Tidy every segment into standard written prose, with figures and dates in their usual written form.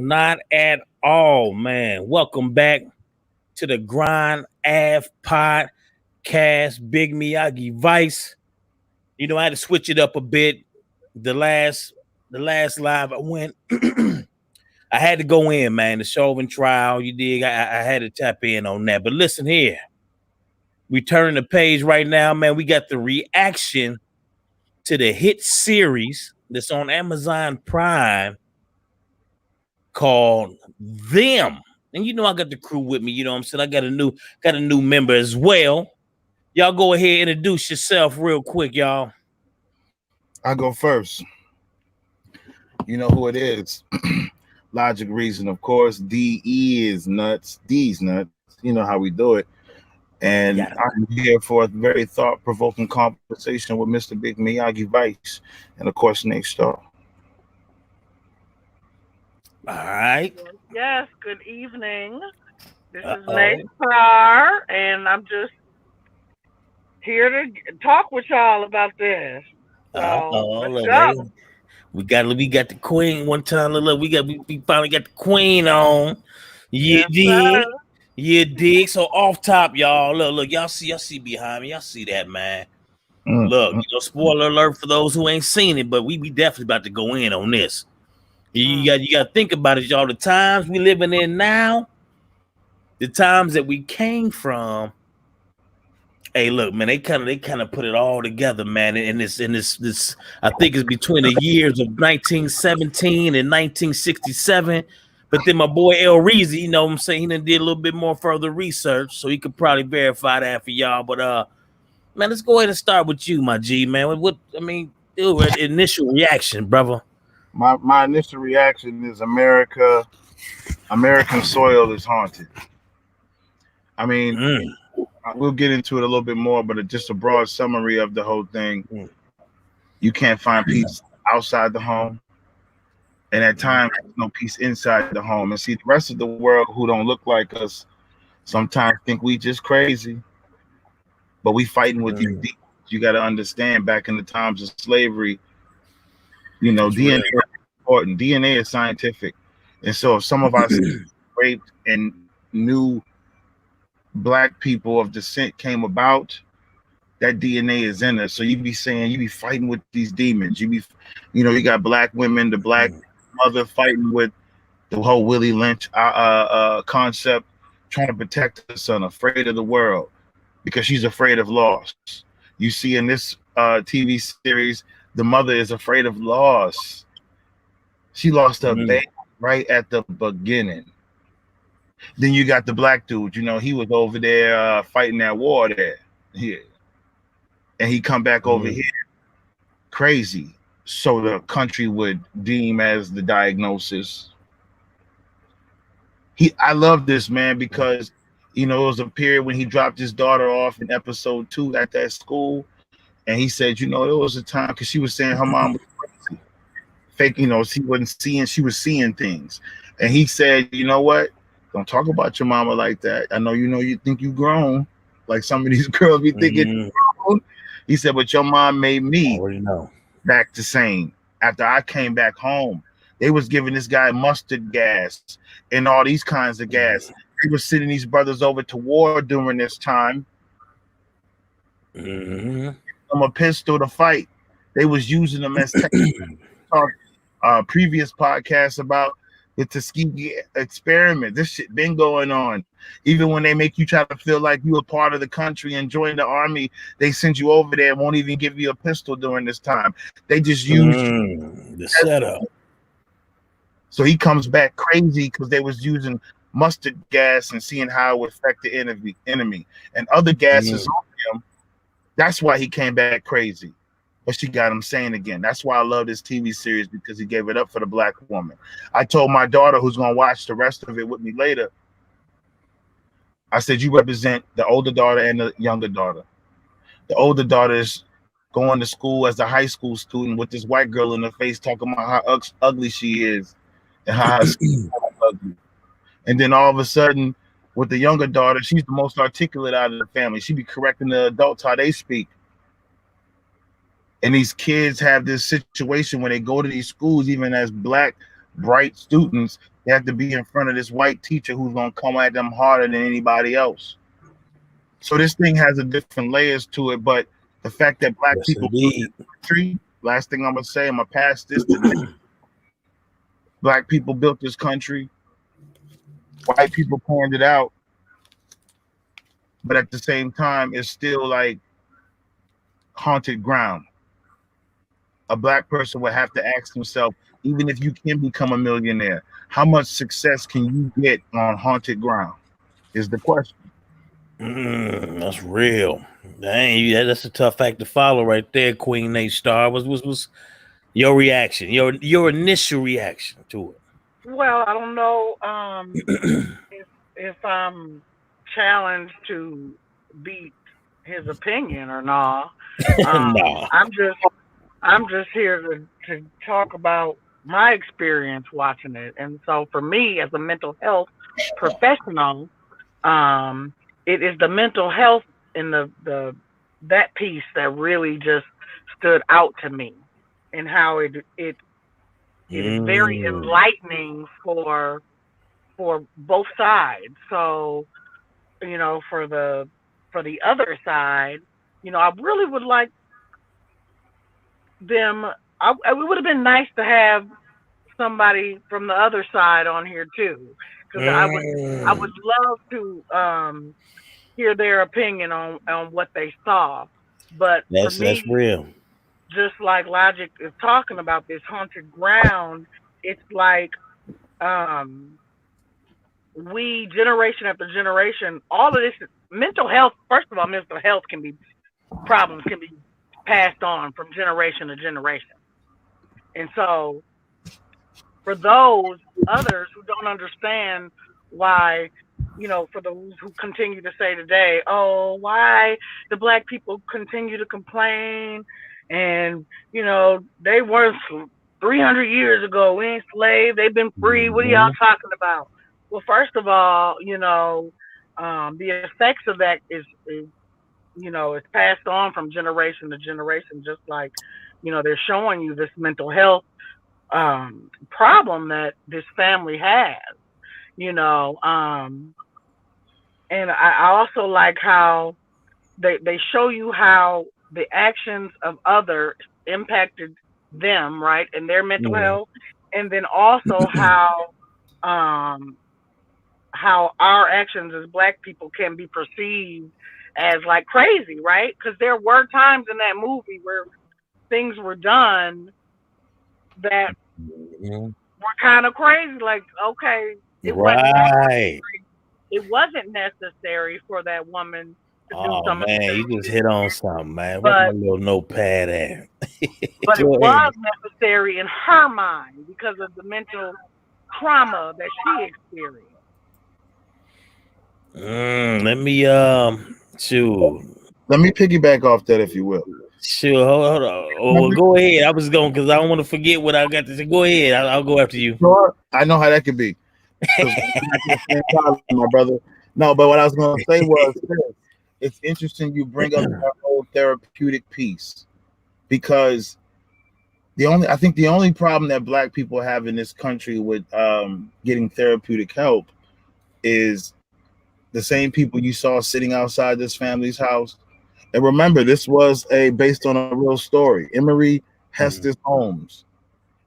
not at all, man. Welcome back to the Grind AVE podcast, Big Miyagi Vice. You know, I had to switch it up a bit. The last live I went, I had to go in, man. The Chauvin trial, you dig? I had to tap in on that. But listen here, we turning the page right now, man. We got the reaction to the hit series that's on Amazon Prime called Them. And you know I got the crew with me, you know what I'm saying? I got a new member as well. Y'all go ahead and introduce yourself real quick, y'all. I go first. You know who it is. Logic Reason, of course. D.E. is nuts. D's nuts. You know how we do it. And I'm here for a very thought-provoking conversation with Mr. Big Miyagi Vice and, of course, Nate Starr. All right. Yes, good evening. This is Nate Starr, and I'm just here to talk with y'all about this. So, we got the queen one time. Look, we finally got the queen on. You dig? So off top, y'all. Look, y'all see behind me. Y'all see that, man. Look, you know, spoiler alert for those who ain't seen it, but we definitely about to go in on this. You got to think about it, y'all. The times we living in now, the times that we came from. Hey, look, man, they kind of put it all together, man. In this, I think it's between the years of 1917 and 1967. But then my boy El Reezy, you know what I'm saying, he done did a little bit more further research, so he could probably verify that for y'all. But man, let's go ahead and start with you, my G, man. Initial reaction, brother. My initial reaction is American soil is haunted. I mean, we'll get into it a little bit more, but just a broad summary of the whole thing. You can't find peace outside the home. And at times, there's no peace inside the home. And see, the rest of the world who don't look like us sometimes think we just crazy. But we fighting with these demons. You got to understand, back in the times of slavery, you know, DNA is important. DNA is scientific. And so if some of us raped and new black people of descent came about, that DNA is in us. So you be fighting with these demons. You got black women, the black mother fighting with the whole Willie Lynch concept, trying to protect her son, afraid of the world because she's afraid of loss. You see in this TV series, the mother is afraid of loss. She lost her baby right at the beginning. Then you got the black dude, you know, he was over there fighting that war there. Yeah. And he come back over here crazy. So the country would deem as the diagnosis. I love this, man, because, you know, it was a period when he dropped his daughter off in episode 2 at that school. And he said, you know, there was a time, because she was saying her mom was crazy. Fake, you know, she was seeing things. And he said, you know what? Don't talk about your mama like that. I know you think you grown, like some of these girls be thinking. He said, but your mom made me back the same. After I came back home, they was giving this guy mustard gas and all these kinds of gas. They were sending these brothers over to war during this time. Them a pistol to fight. They was using them as previous podcasts about the Tuskegee experiment. This shit been going on. Even when they make you try to feel like you a part of the country and join the army, they send you over there and won't even give you a pistol during this time. They just use the setup. So he comes back crazy because they was using mustard gas and seeing how it would affect the enemy. And other gases on him. That's why he came back crazy. But she got him saying again. That's why I love this TV series, because he gave it up for the black woman. I told my daughter, who's going to watch the rest of it with me later, I said, you represent the older daughter and the younger daughter. The older daughter is going to school as a high school student with this white girl in her face talking about how ugly she is and how ugly. And then all of a sudden, with the younger daughter, she's the most articulate out of the family. She be correcting the adults how they speak. And these kids have this situation when they go to these schools, even as black, bright students, They have to be in front of this white teacher who's gonna come at them harder than anybody else. So this thing has a different layers to it, but the fact that black people built this country, last thing I'm gonna say, I'm gonna pass this to black people built this country, white people planned it out, but at the same time, it's still like haunted ground. A black person would have to ask himself, even if you can become a millionaire, how much success can you get on haunted ground? Is the question. That's real. Dang, that's a tough act to follow right there, Queen Nate Star. Was your reaction, your initial reaction to it? Well, I don't know if I'm challenged to beat his opinion or not. Nah. I'm just here to talk about my experience watching it. And so for me as a mental health professional, it is the mental health and that piece that really just stood out to me, and how it is very enlightening for both sides. So, you know, for the other side, you know, I really would like them. It would have been nice to have somebody from the other side on here too, because I would love to hear their opinion on what they saw. But for me, that's real. Just like Logic is talking about this haunted ground, it's like we, generation after generation, all of this mental health. First of all, mental health problems can be passed on from generation to generation. And so for those others who don't understand why, you know, for those who continue to say today, oh, why the black people continue to complain, and, you know, they weren't 300 years ago enslaved, they've been free. What are y'all talking about? Well, first of all, you know, the effects of that is you know, it's passed on from generation to generation, just like, you know, they're showing you this mental health problem that this family has, you know. And I also like how they show you how the actions of others impacted them, right, and their mental health, and then also how our actions as black people can be perceived as like crazy, right? Because there were times in that movie where things were done that were kind of crazy. Like, okay, it wasn't necessary for that woman to do something. Oh man, you just hit on something, man. What's my little notepad at? But it was necessary in her mind because of the mental trauma that she experienced. Let me Let me piggyback off that, if you will. Sure, hold on. Oh, go ahead. I was going because I don't want to forget what I got to say. Go ahead. I'll go after you. Sure. I know how that could be, my brother. No, but what I was going to say was this. It's interesting you bring up that whole therapeutic piece, because I think the only problem that black people have in this country with getting therapeutic help is the same people you saw sitting outside this family's house. And remember, this was based on a real story. Emory Hestus Holmes,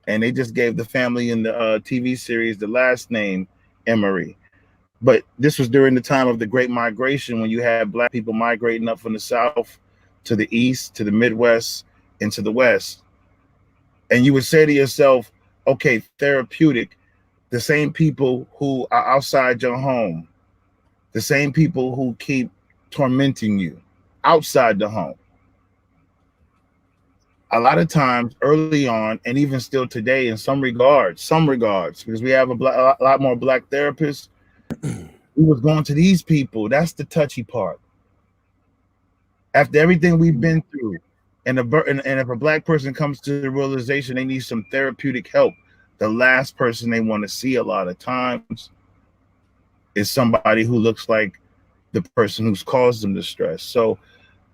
and they just gave the family in the TV series the last name Emory. But this was during the time of the Great Migration, when you had black people migrating up from the South to the East, to the Midwest, and to the West. And you would say to yourself, okay, therapeutic, the same people who are outside your home, the same people who keep tormenting you outside the home. A lot of times early on, and even still today in some regards, because we have a lot more black therapists, we was going to these people. That's the touchy part. After everything we've been through, and if a black person comes to the realization they need some therapeutic help, the last person they want to see a lot of times is somebody who looks like the person who's caused them distress. So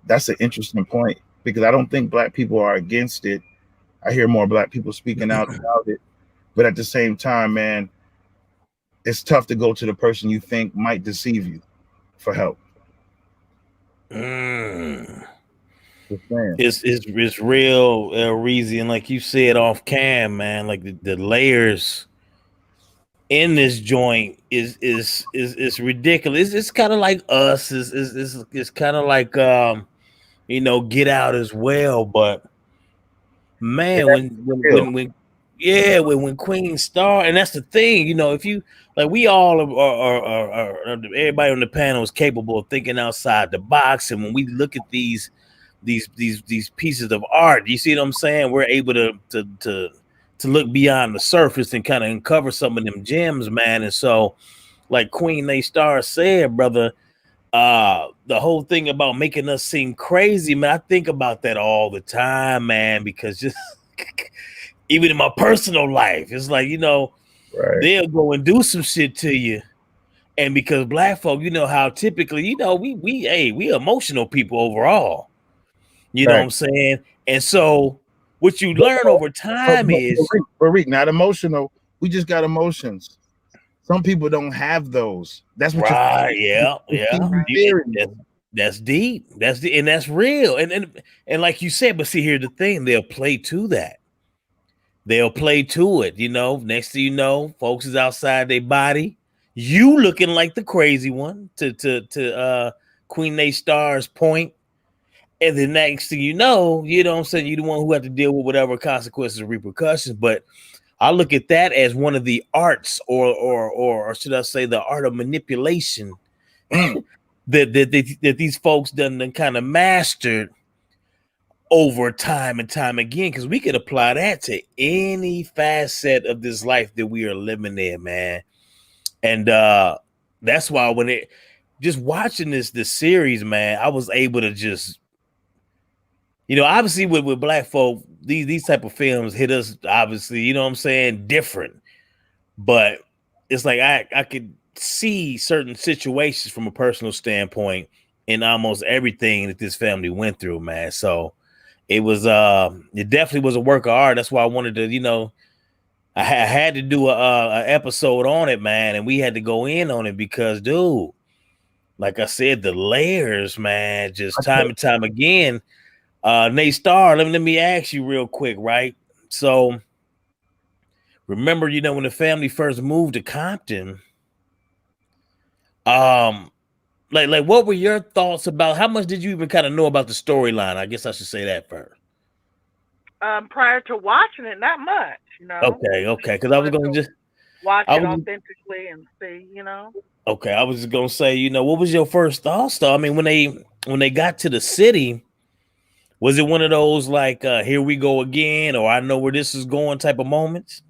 that's an interesting point, because I don't think black people are against it. I hear more black people speaking out about it, but at the same time, man, it's tough to go to the person you think might deceive you for help. It's real, reason, like you said off cam, man. Like the layers in this joint is ridiculous. It's kind of like Us. It's kind of like Get Out as well. But man, when Queen Star, and that's the thing, if you like, we all are everybody on the panel is capable of thinking outside the box, and when we look at these pieces of art, you see what I'm saying? We're able to look beyond the surface and kind of uncover some of them gems, man. And so, like Queen A Star said, brother, the whole thing about making us seem crazy, man, I think about that all the time, man, because just even in my personal life, it's like, they'll go and do some shit to you. And because Black folk, how typically, we emotional people overall. You know what I'm saying? And so what you learn over time is not emotional. We just got emotions. Some people don't have those. That's what yeah. That's deep. And that's real. And like you said, but see, here's the thing, they'll play to that. They'll play to it, Next thing you know, folks is outside their body. You looking like the crazy one to Queen A Star's point. And the next thing you know what I'm saying, you're the one who have to deal with whatever consequences or repercussions. But I look at that as one of the arts, or should I say, the art of manipulation that these folks done kind of mastered over time and time again. Because we could apply that to any facet of this life that we are living in, man. And that's why when just watching this series, man, I was able to just, obviously with Black folk, these type of films hit us, obviously, different. But it's like I could see certain situations from a personal standpoint in almost everything that this family went through, man. So it was it definitely was a work of art. That's why I wanted to, I had to do a episode on it, man, and we had to go in on it because, dude, like I said, the layers, man, just time and time again. Nate Starr, let me ask you real quick, right? So remember, when the family first moved to Compton, like what were your thoughts about, how much did you even kind of know about the storyline? I guess I should say that first. Prior to watching it, not much, Okay, because I was gonna just watch it authentically and see, Okay, I was just gonna say, what was your first thoughts though? I mean, when they got to the city, was it one of those like here we go again, or I know where this is going type of moments?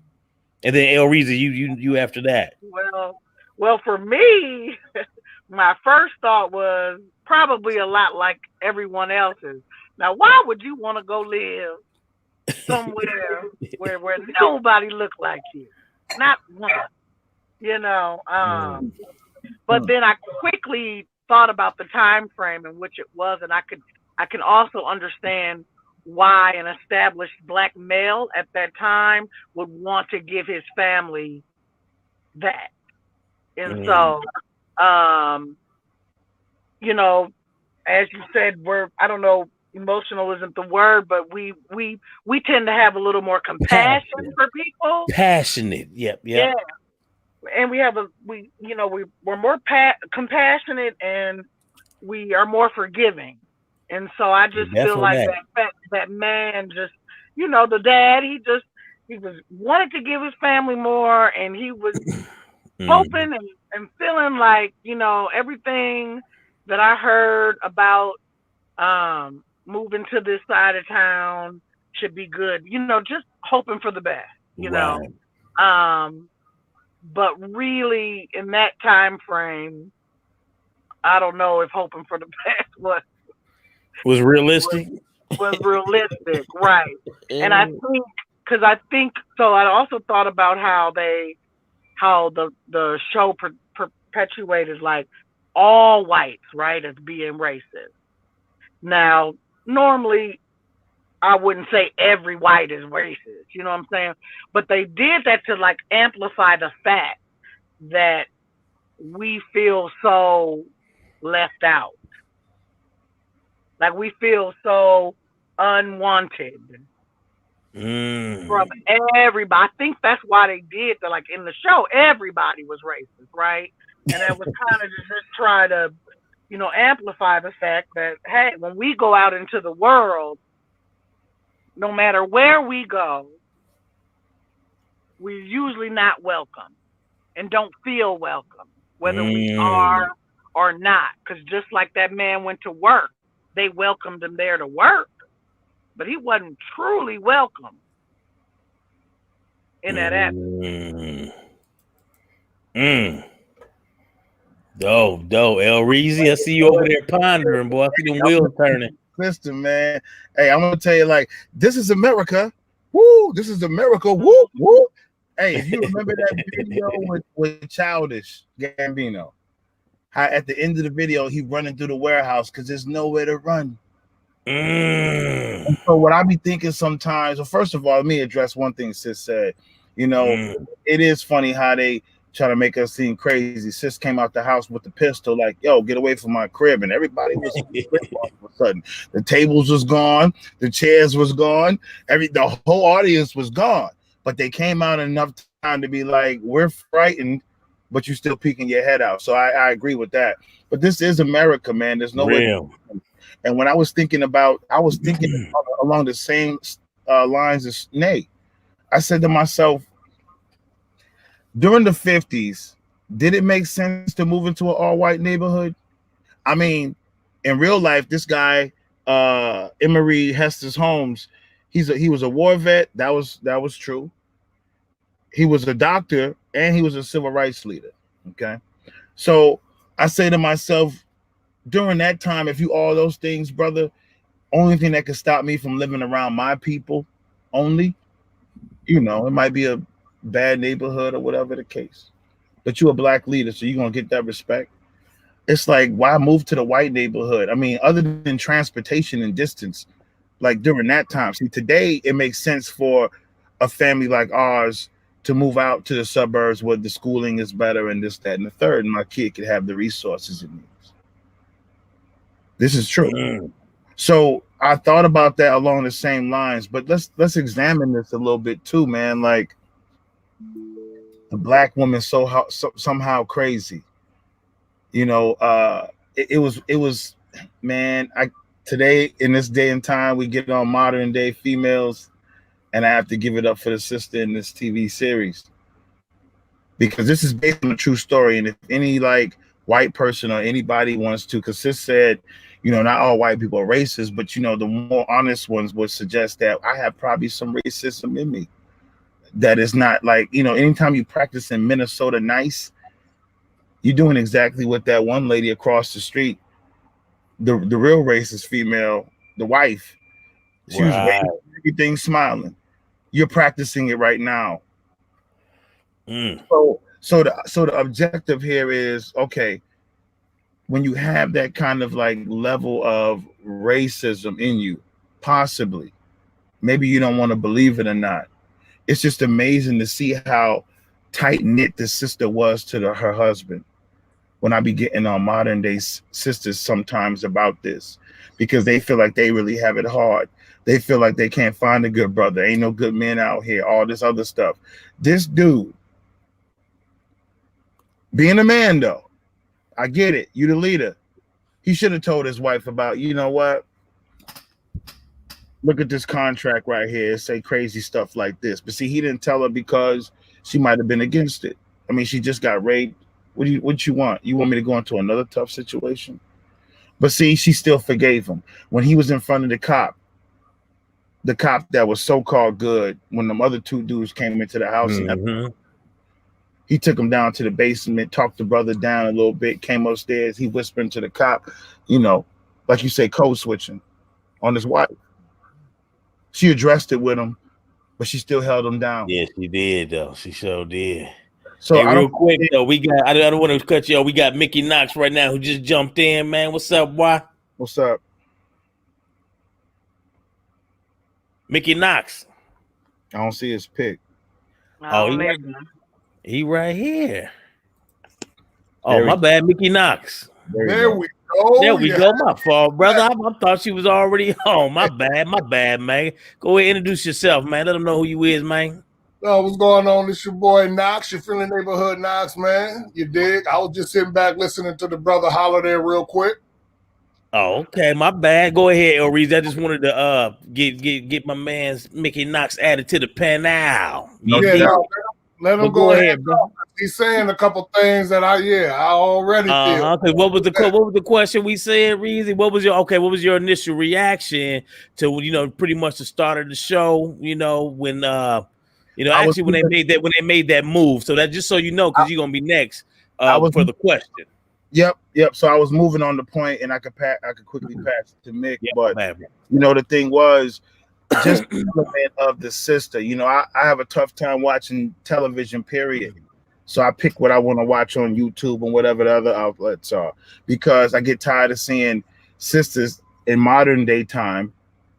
And then El Reza, you after that. Well, for me, my first thought was probably a lot like everyone else's. Now, why would you want to go live somewhere where nobody looked like you? Not one. But then I quickly thought about the time frame in which it was, and I can also understand why an established Black male at that time would want to give his family that. And so, as you said, I don't know, emotional isn't the word, but we tend to have a little more compassion for people. Passionate. Yep. Yeah. And we're more compassionate, and we are more forgiving. And so I just feel like that man just, the dad, he was wanted to give his family more, and he was hoping and feeling like, everything that I heard about moving to this side of town should be good, just hoping for the best, but really in that time frame, I don't know if hoping for the best was realistic. Was realistic, right? And I think so. I also thought about how the show perpetuated like all whites, right, as being racist. Now, normally, I wouldn't say every white is racist, you know what I'm saying? But they did that to like amplify the fact that we feel so left out. Like we feel so unwanted from everybody. I think that's why they did that. Like in the show, everybody was racist, right? And that was kind of just try to, amplify the fact that, hey, when we go out into the world, no matter where we go, we're usually not welcome and don't feel welcome, whether we are or not. Because just like that man went to work, they welcomed him there to work, but he wasn't truly welcome in that atmosphere. Dope. El Reezy, I see you over there pondering, boy. I see them wheels turning. Listen, man. Hey, I'm gonna tell you, like, this is America. Woo! This is America. Woo! Woo! Hey, if you remember that video with Childish Gambino, how at the end of the video he running through the warehouse because there's nowhere to run. And so what I be thinking sometimes, well, first of all, let me address one thing Sis said. It is funny how they try to make us seem crazy. Sis came out the house with the pistol, like, yo, get away from my crib. And everybody was all of a sudden. The tables was gone, the chairs was gone, the whole audience was gone. But they came out enough time to be like, we're frightened, but you're still peeking your head out. So I agree with that. But this is America, man. There's no way. And when I was thinking along the same lines as Nate. I said to myself, during the 50s, did it make sense to move into an all-white neighborhood? I mean, in real life, this guy, Emory Hestes Holmes, he was a war vet. That was true. He was a doctor and he was a civil rights leader. Okay. So I say to myself, during that time, if you all those things, brother, only thing that could stop me from living around my people only, it might be a bad neighborhood or whatever the case, but you're a black leader, so you're gonna get that respect. It's like, why move to the white neighborhood? I mean, other than transportation and distance, like during that time. See, today it makes sense for a family like ours to move out to the suburbs where the schooling is better and this, that, and the third, and my kid could have the resources it needs. This is true. So I thought about that along the same lines, but let's examine this a little bit too, man. Like, the black woman somehow crazy. It was, man, today in this day and time, we get on modern day females, and I have to give it up for the sister in this TV series, because this is based on a true story. And if any like white person or anybody wants to, because Sis said, not all white people are racist, but the more honest ones would suggest that I have probably some racism in me. That is not like, anytime you practice in Minnesota nice, you're doing exactly what that one lady across the street, the real racist female, the wife, she was waiting, everything smiling. You're practicing it right now. So the objective here is, okay, when you have that kind of like level of racism in you, possibly, maybe you don't want to believe it or not. It's just amazing to see how tight-knit the sister was to her husband. When I be getting on modern day sisters sometimes about this, because they feel like they really have it hard. They feel like they can't find a good brother. Ain't no good men out here, all this other stuff. This dude, being a man though, I get it. You the leader. He should have told his wife about, what? Look at this contract right here. Say crazy stuff like this. But see, he didn't tell her because she might have been against it. I mean, she just got raped. What you want? You want me to go into another tough situation? But see, she still forgave him. When he was in front of the cop that was so-called good, when the other two dudes came into the house, and he took him down to the basement, talked the brother down a little bit, came upstairs. He whispered to the cop, like you say, code switching on his wife. She addressed it with him, but she still held him down. Yeah, she did, though. She sure did. So hey, real quick, though, I don't want to cut you off. We got Mickey Knox right now who just jumped in, man. What's up, boy? What's up? Mickey Knox. I don't see his pic. Oh, he right here. Oh, my bad, Mickey Knox. There we go. There we go. My fault, brother. I thought she was already home. My bad, man. Go ahead, introduce yourself, man. Let them know who you is, man. What's going on? It's your boy Knox, your friendly neighborhood Knox, man. You dig? I was just sitting back listening to the brother holler there real quick. Oh, okay. My bad. Go ahead, Elreese. I just wanted to get my man's Mickey Knox added to the panel. Let him go ahead, bro. He's saying a couple things that I already did. What was the question we said, Reezy? What was your initial reaction to pretty much the start of the show? When when they made that move. So that just so you know, because you're gonna be next for the question. Yep. So I was moving on the point, and I could quickly pass it to Mick. But the thing was, just of the sister. I have a tough time watching television, period. So I pick what I want to watch on YouTube and whatever the other outlets are, because I get tired of seeing sisters in modern day time,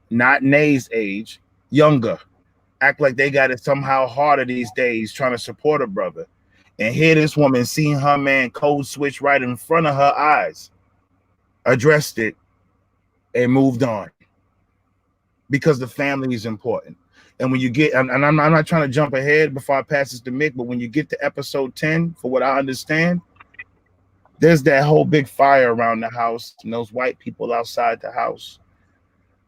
not Nay's age, younger, act like they got it somehow harder these days trying to support a brother. And here this woman seeing her man code switch right in front of her eyes, addressed it, and moved on. Because the family is important. And when you get, and I'm not trying to jump ahead before I pass this to Mick, but when you get to episode 10, for what I understand, there's that whole big fire around the house and those white people outside the house.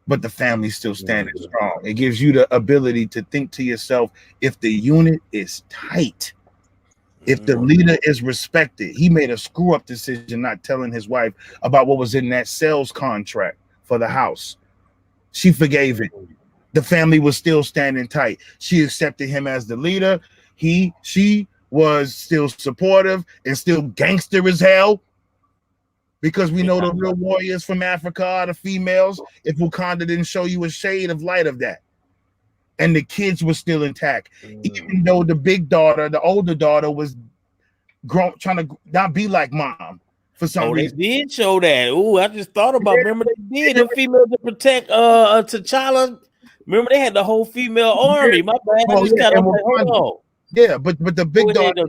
But the family's still standing strong. It gives you the ability to think to yourself, if the unit is tight, if the leader is respected, he made a screw up decision not telling his wife about what was in that sales contract for the house. She forgave it. The family was still standing tight. She accepted him as the leader. She was still supportive and still gangster as hell, because we know the real warriors from Africa are the females. If Wakanda didn't show you a shade of light of that. And the kids were still intact, even though the older daughter was grown, trying to not be like mom. For some reason. They did show that. Ooh, I just thought about. Remember they did. The female to protect T'Challa. Remember they had the whole female army. My bad. I just kind of like, hold on. Yeah, but the big daughter,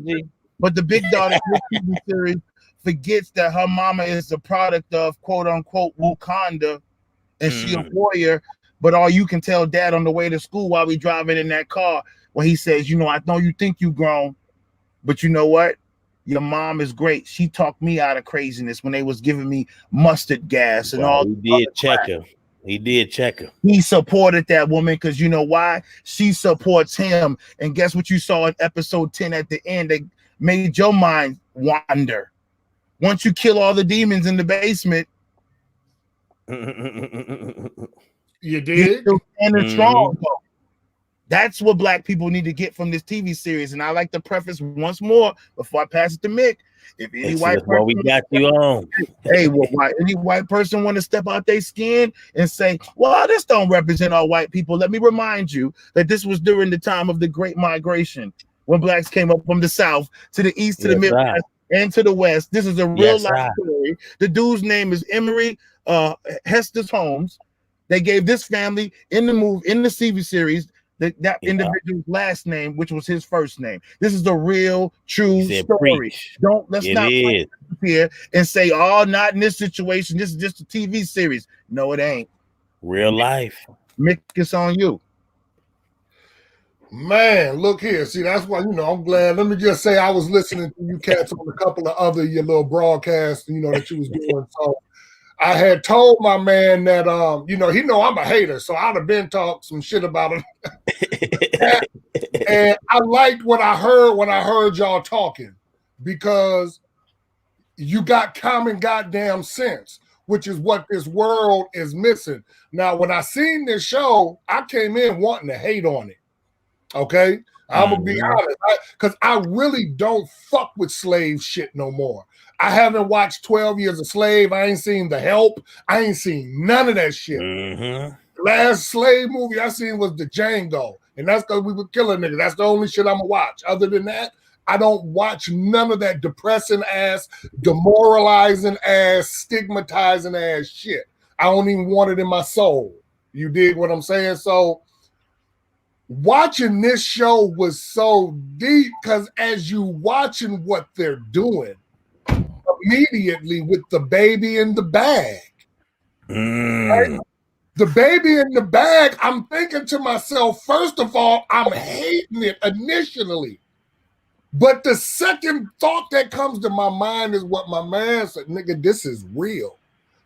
in the series forgets that her mama is the product of quote unquote Wakanda, and she a warrior. But all you can tell dad on the way to school while we driving in that car, when he says, I know you think you grown, but you know what? Your mom is great. She talked me out of craziness when they was giving me mustard gas and all. He did check her. He did check her. He supported that woman because you know why? She supports him. And guess what you saw in episode 10 at the end? They made your mind wander. Once you kill all the demons in the basement, you did. You're still standing strong. That's what black people need to get from this TV series. And I like to preface once more before I pass it to Mick. If any white person, we got you on. Hey, any white person want to step out their skin and say, well, this don't represent all white people. Let me remind you that this was during the time of the Great Migration, when blacks came up from the South to the East, to the Midwest, and to the West. This is a real life story. The dude's name is Emery Hester Holmes. They gave this family in the TV series that individual's last name, which was his first name. This is a real, true story. Preach. Let's not here and say, oh, not in this situation. This is just a TV series. No, it ain't. Real life. Mick, it's on you. Man, look here. See, that's why, I'm glad. Let me just say I was listening to you cats on a couple of other your little broadcasts, that you was doing. So I had told my man that he know I'm a hater, so I'd have been talking some shit about him. And I liked what I heard when I heard y'all talking, because you got common goddamn sense, which is what this world is missing. Now, when I seen this show, I came in wanting to hate on it. Okay? I'm gonna be honest, because I really don't fuck with slave shit no more. I haven't watched 12 Years a Slave. I ain't seen The Help. I ain't seen none of that shit. The last slave movie I seen was The Django, and that's because we were killing niggas. That's the only shit I'm gonna watch. Other than that, I don't watch none of that depressing ass, demoralizing ass, stigmatizing ass shit. I don't even want it in my soul. You dig what I'm saying? So watching this show was so deep, because as you watching what they're doing, immediately with the baby in the bag. Mm. Right? The baby in the bag, I'm thinking to myself, first of all, I'm hating it initially. But the second thought that comes to my mind is what my man said, nigga, this is real.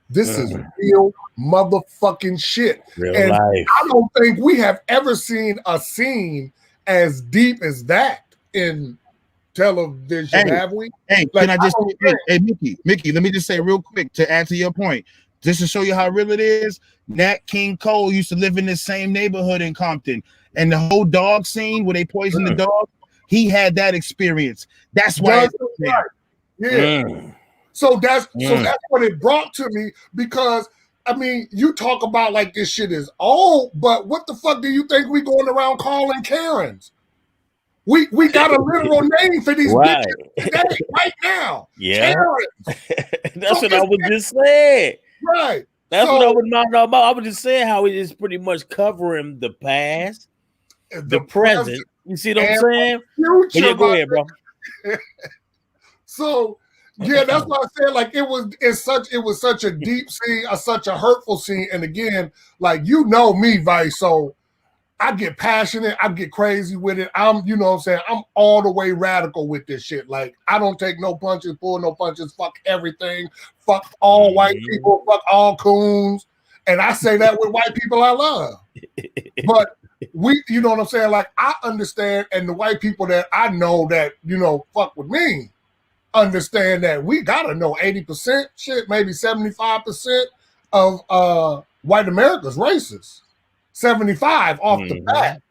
This is real motherfucking shit. Real and life. I don't think we have ever seen a scene as deep as that in television, have we? Hey, can I just hey, Mickey, let me just say real quick to add to your point, just to show you how real it is. Nat King Cole used to live in the same neighborhood in Compton, and the whole dog scene where they poisoned the dog, he had that experience. That's why it's right. Yeah. So that's what it brought to me, because I mean, you talk about like this shit is old, but what the fuck do you think we going around calling Karens? We got a literal name for these bitches today, right now. Yeah. Karens. That's what I was just saying. Right. That's what I was not about. I was just saying how it is pretty much covering the past, the present. You see what I'm saying? Future, yeah, go ahead, bro. So yeah, that's what I said. Like it was such a deep scene, such a hurtful scene. And again, like you know me, Vice. So I get passionate, I get crazy with it. You know what I'm saying? I'm all the way radical with this shit. Like I don't take no punches, pull no punches, fuck everything, fuck all white people, fuck all coons. And I say that with white people I love. But you know what I'm saying? Like I understand, and the white people that I know that, you know, fuck with me, understand that we gotta know 80%, shit, maybe 75% of white America's racist. 75 off the bat.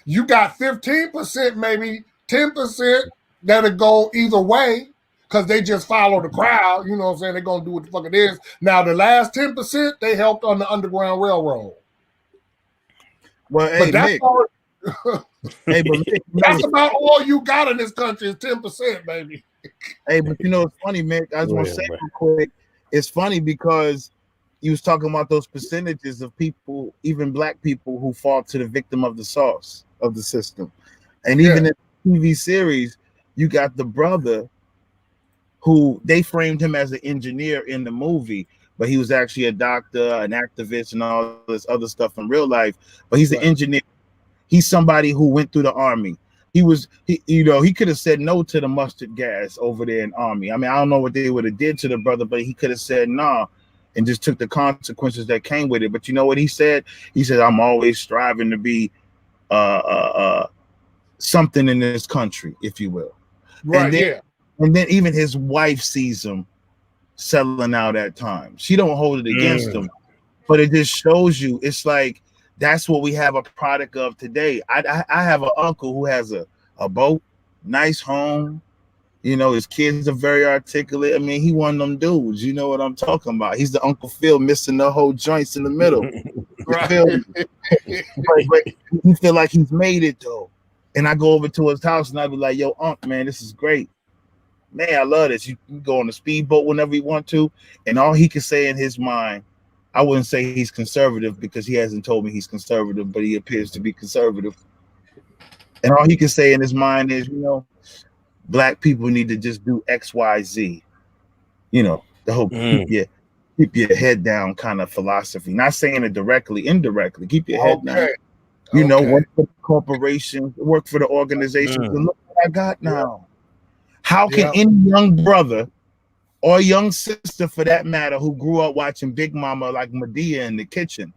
You got 15%, maybe 10% that'll go either way because they just follow the crowd. You know what I'm saying? They're gonna do what the fuck it is. Now the last 10%, they helped on the Underground Railroad. Well, hey, that's Mick, hey, but Mick, that's about all you got in this country is 10%, baby. Hey, but you know it's funny, Mick. I just want to say real quick. It's funny because you was talking about those percentages of people, even black people, who fall to the victim of the sauce of the system. And even in the TV series, you got the brother who they framed him as an engineer in the movie, but he was actually a doctor, an activist, and all this other stuff in real life. But he's an engineer. He's somebody who went through the army. He could have said no to the mustard gas over there in army. I mean, I don't know what they would have did to the brother, but he could have said nah and just took the consequences that came with it. But you know what he said? He said, I'm always striving to be something in this country, if you will. Right, and then even his wife sees him selling out at times. She don't hold it against him, but it just shows you, it's like, that's what we have a product of today. I have an uncle who has a boat, nice home. You know, his kids are very articulate. I mean, he one of them dudes. You know what I'm talking about. He's the Uncle Phil missing the whole joints in the middle. But he feel like he's made it though. And I go over to his house and I be like, yo, Unc, man, this is great. Man, I love this. You can go on a speedboat whenever you want to. And all he can say in his mind, I wouldn't say he's conservative because he hasn't told me he's conservative, but he appears to be conservative. And all he can say in his mind is, you know, black people need to just do X, Y, Z. You know, the whole keep your head down kind of philosophy. Not saying it directly, indirectly. Keep your head down. You know, work for the corporations, work for the organizations. And look what I got now. How can any young brother or young sister, for that matter, who grew up watching Big Mama like Medea in the kitchen,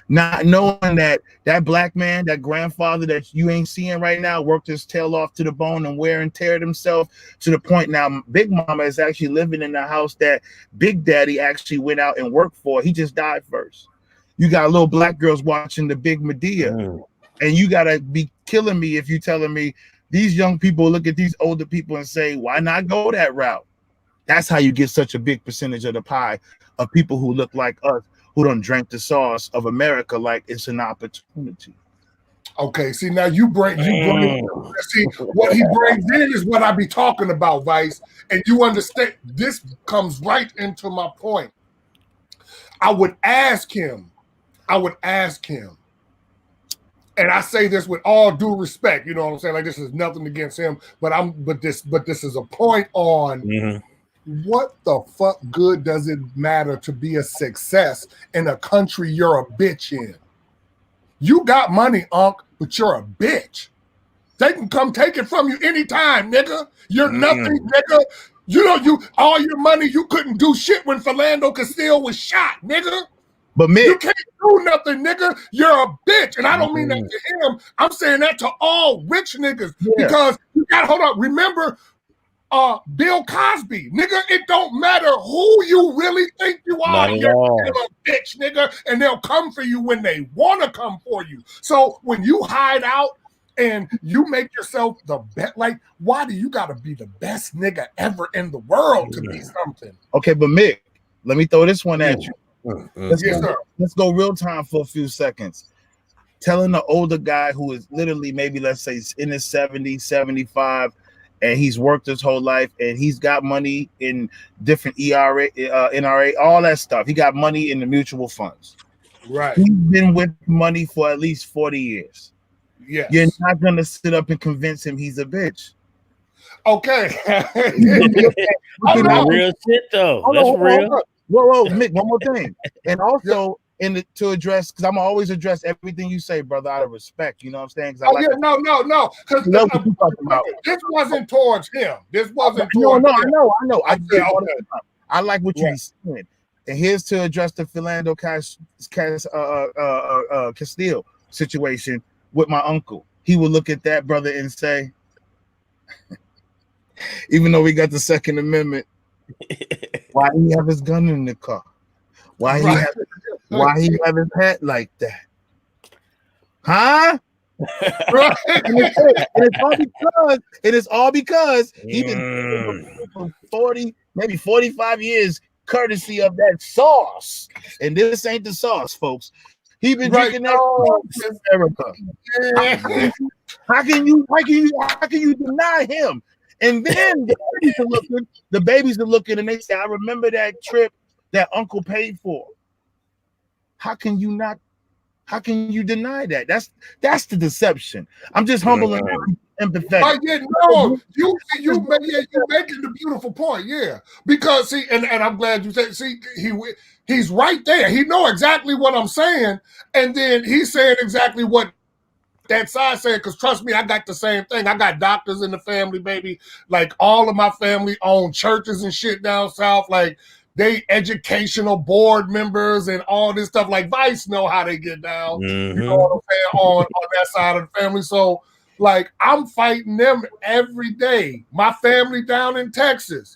not knowing that that black man, that grandfather that you ain't seeing right now, worked his tail off to the bone and wear and tear himself to the point now Big Mama is actually living in the house that Big Daddy actually went out and worked for. He just died first. You got little black girls watching the Big Medea, and you gotta be killing me if you telling me these young people look at these older people and say, why not go that route? That's how you get such a big percentage of the pie of people who look like us, who don't drink the sauce of America like it's an opportunity. Okay, see, now you bring see, what he brings in is what I be talking about, Vice. And you understand, this comes right into my point. I would ask him, and I say this with all due respect, you know what I'm saying? Like, this is nothing against him, but this is a point on what the fuck good does it matter to be a success in a country you're a bitch in? You got money, Unc, but you're a bitch. They can come take it from you anytime, nigga. You're nothing, nigga. You know, all your money, you couldn't do shit when Philando Cash was shot, nigga. But Mick, you can't do nothing, nigga. You're a bitch. And I don't mean that to him. I'm saying that to all rich niggas. Because you gotta hold up. Remember Bill Cosby, nigga, it don't matter who you really think you are. You're still a bitch, nigga. And they'll come for you when they want to come for you. So when you hide out and you make yourself the best, like, why do you gotta be the best nigga ever in the world to be something? Okay, but Mick, let me throw this one at you. Let's go real time for a few seconds. Telling the older guy who is literally maybe, let's say, in his 70s, 75, and he's worked his whole life and he's got money in different ERA, NRA, all that stuff. He got money in the mutual funds. Right. He's been with money for at least 40 years. Yes. You're not going to sit up and convince him he's a bitch. Okay. Real shit, though. That's real. Whoa, Mick, one more thing. And also, to address, because I'm going to always address everything you say, brother, out of respect. You know what I'm saying? No. This wasn't towards him. This wasn't towards him. I know. I like what you're saying. And here's to address the Philando Cash Castile situation with my uncle. He would look at that brother and say, even though we got the Second Amendment, why he have his gun in the car? Why he have his hat like that? Huh? and it's all because he been for 40, maybe 45 years, courtesy of that sauce. And this ain't the sauce, folks. He been drinking that sauce in America. How can you deny him? And then the babies are looking and they say, I remember that trip that uncle paid for. How can you deny that? That's the deception. I'm just humble and empathetic. You're making the beautiful point, because see, and I'm glad you said, see, he's right there. He know exactly what I'm saying, and then he's saying exactly what that side saying, because trust me, I got the same thing. I got doctors in the family, baby. Like, all of my family own churches and shit down south. Like, they educational board members and all this stuff. Like, Vice know how they get down. You know what I'm saying, on that side of the family. So, like, I'm fighting them every day. My family down in Texas.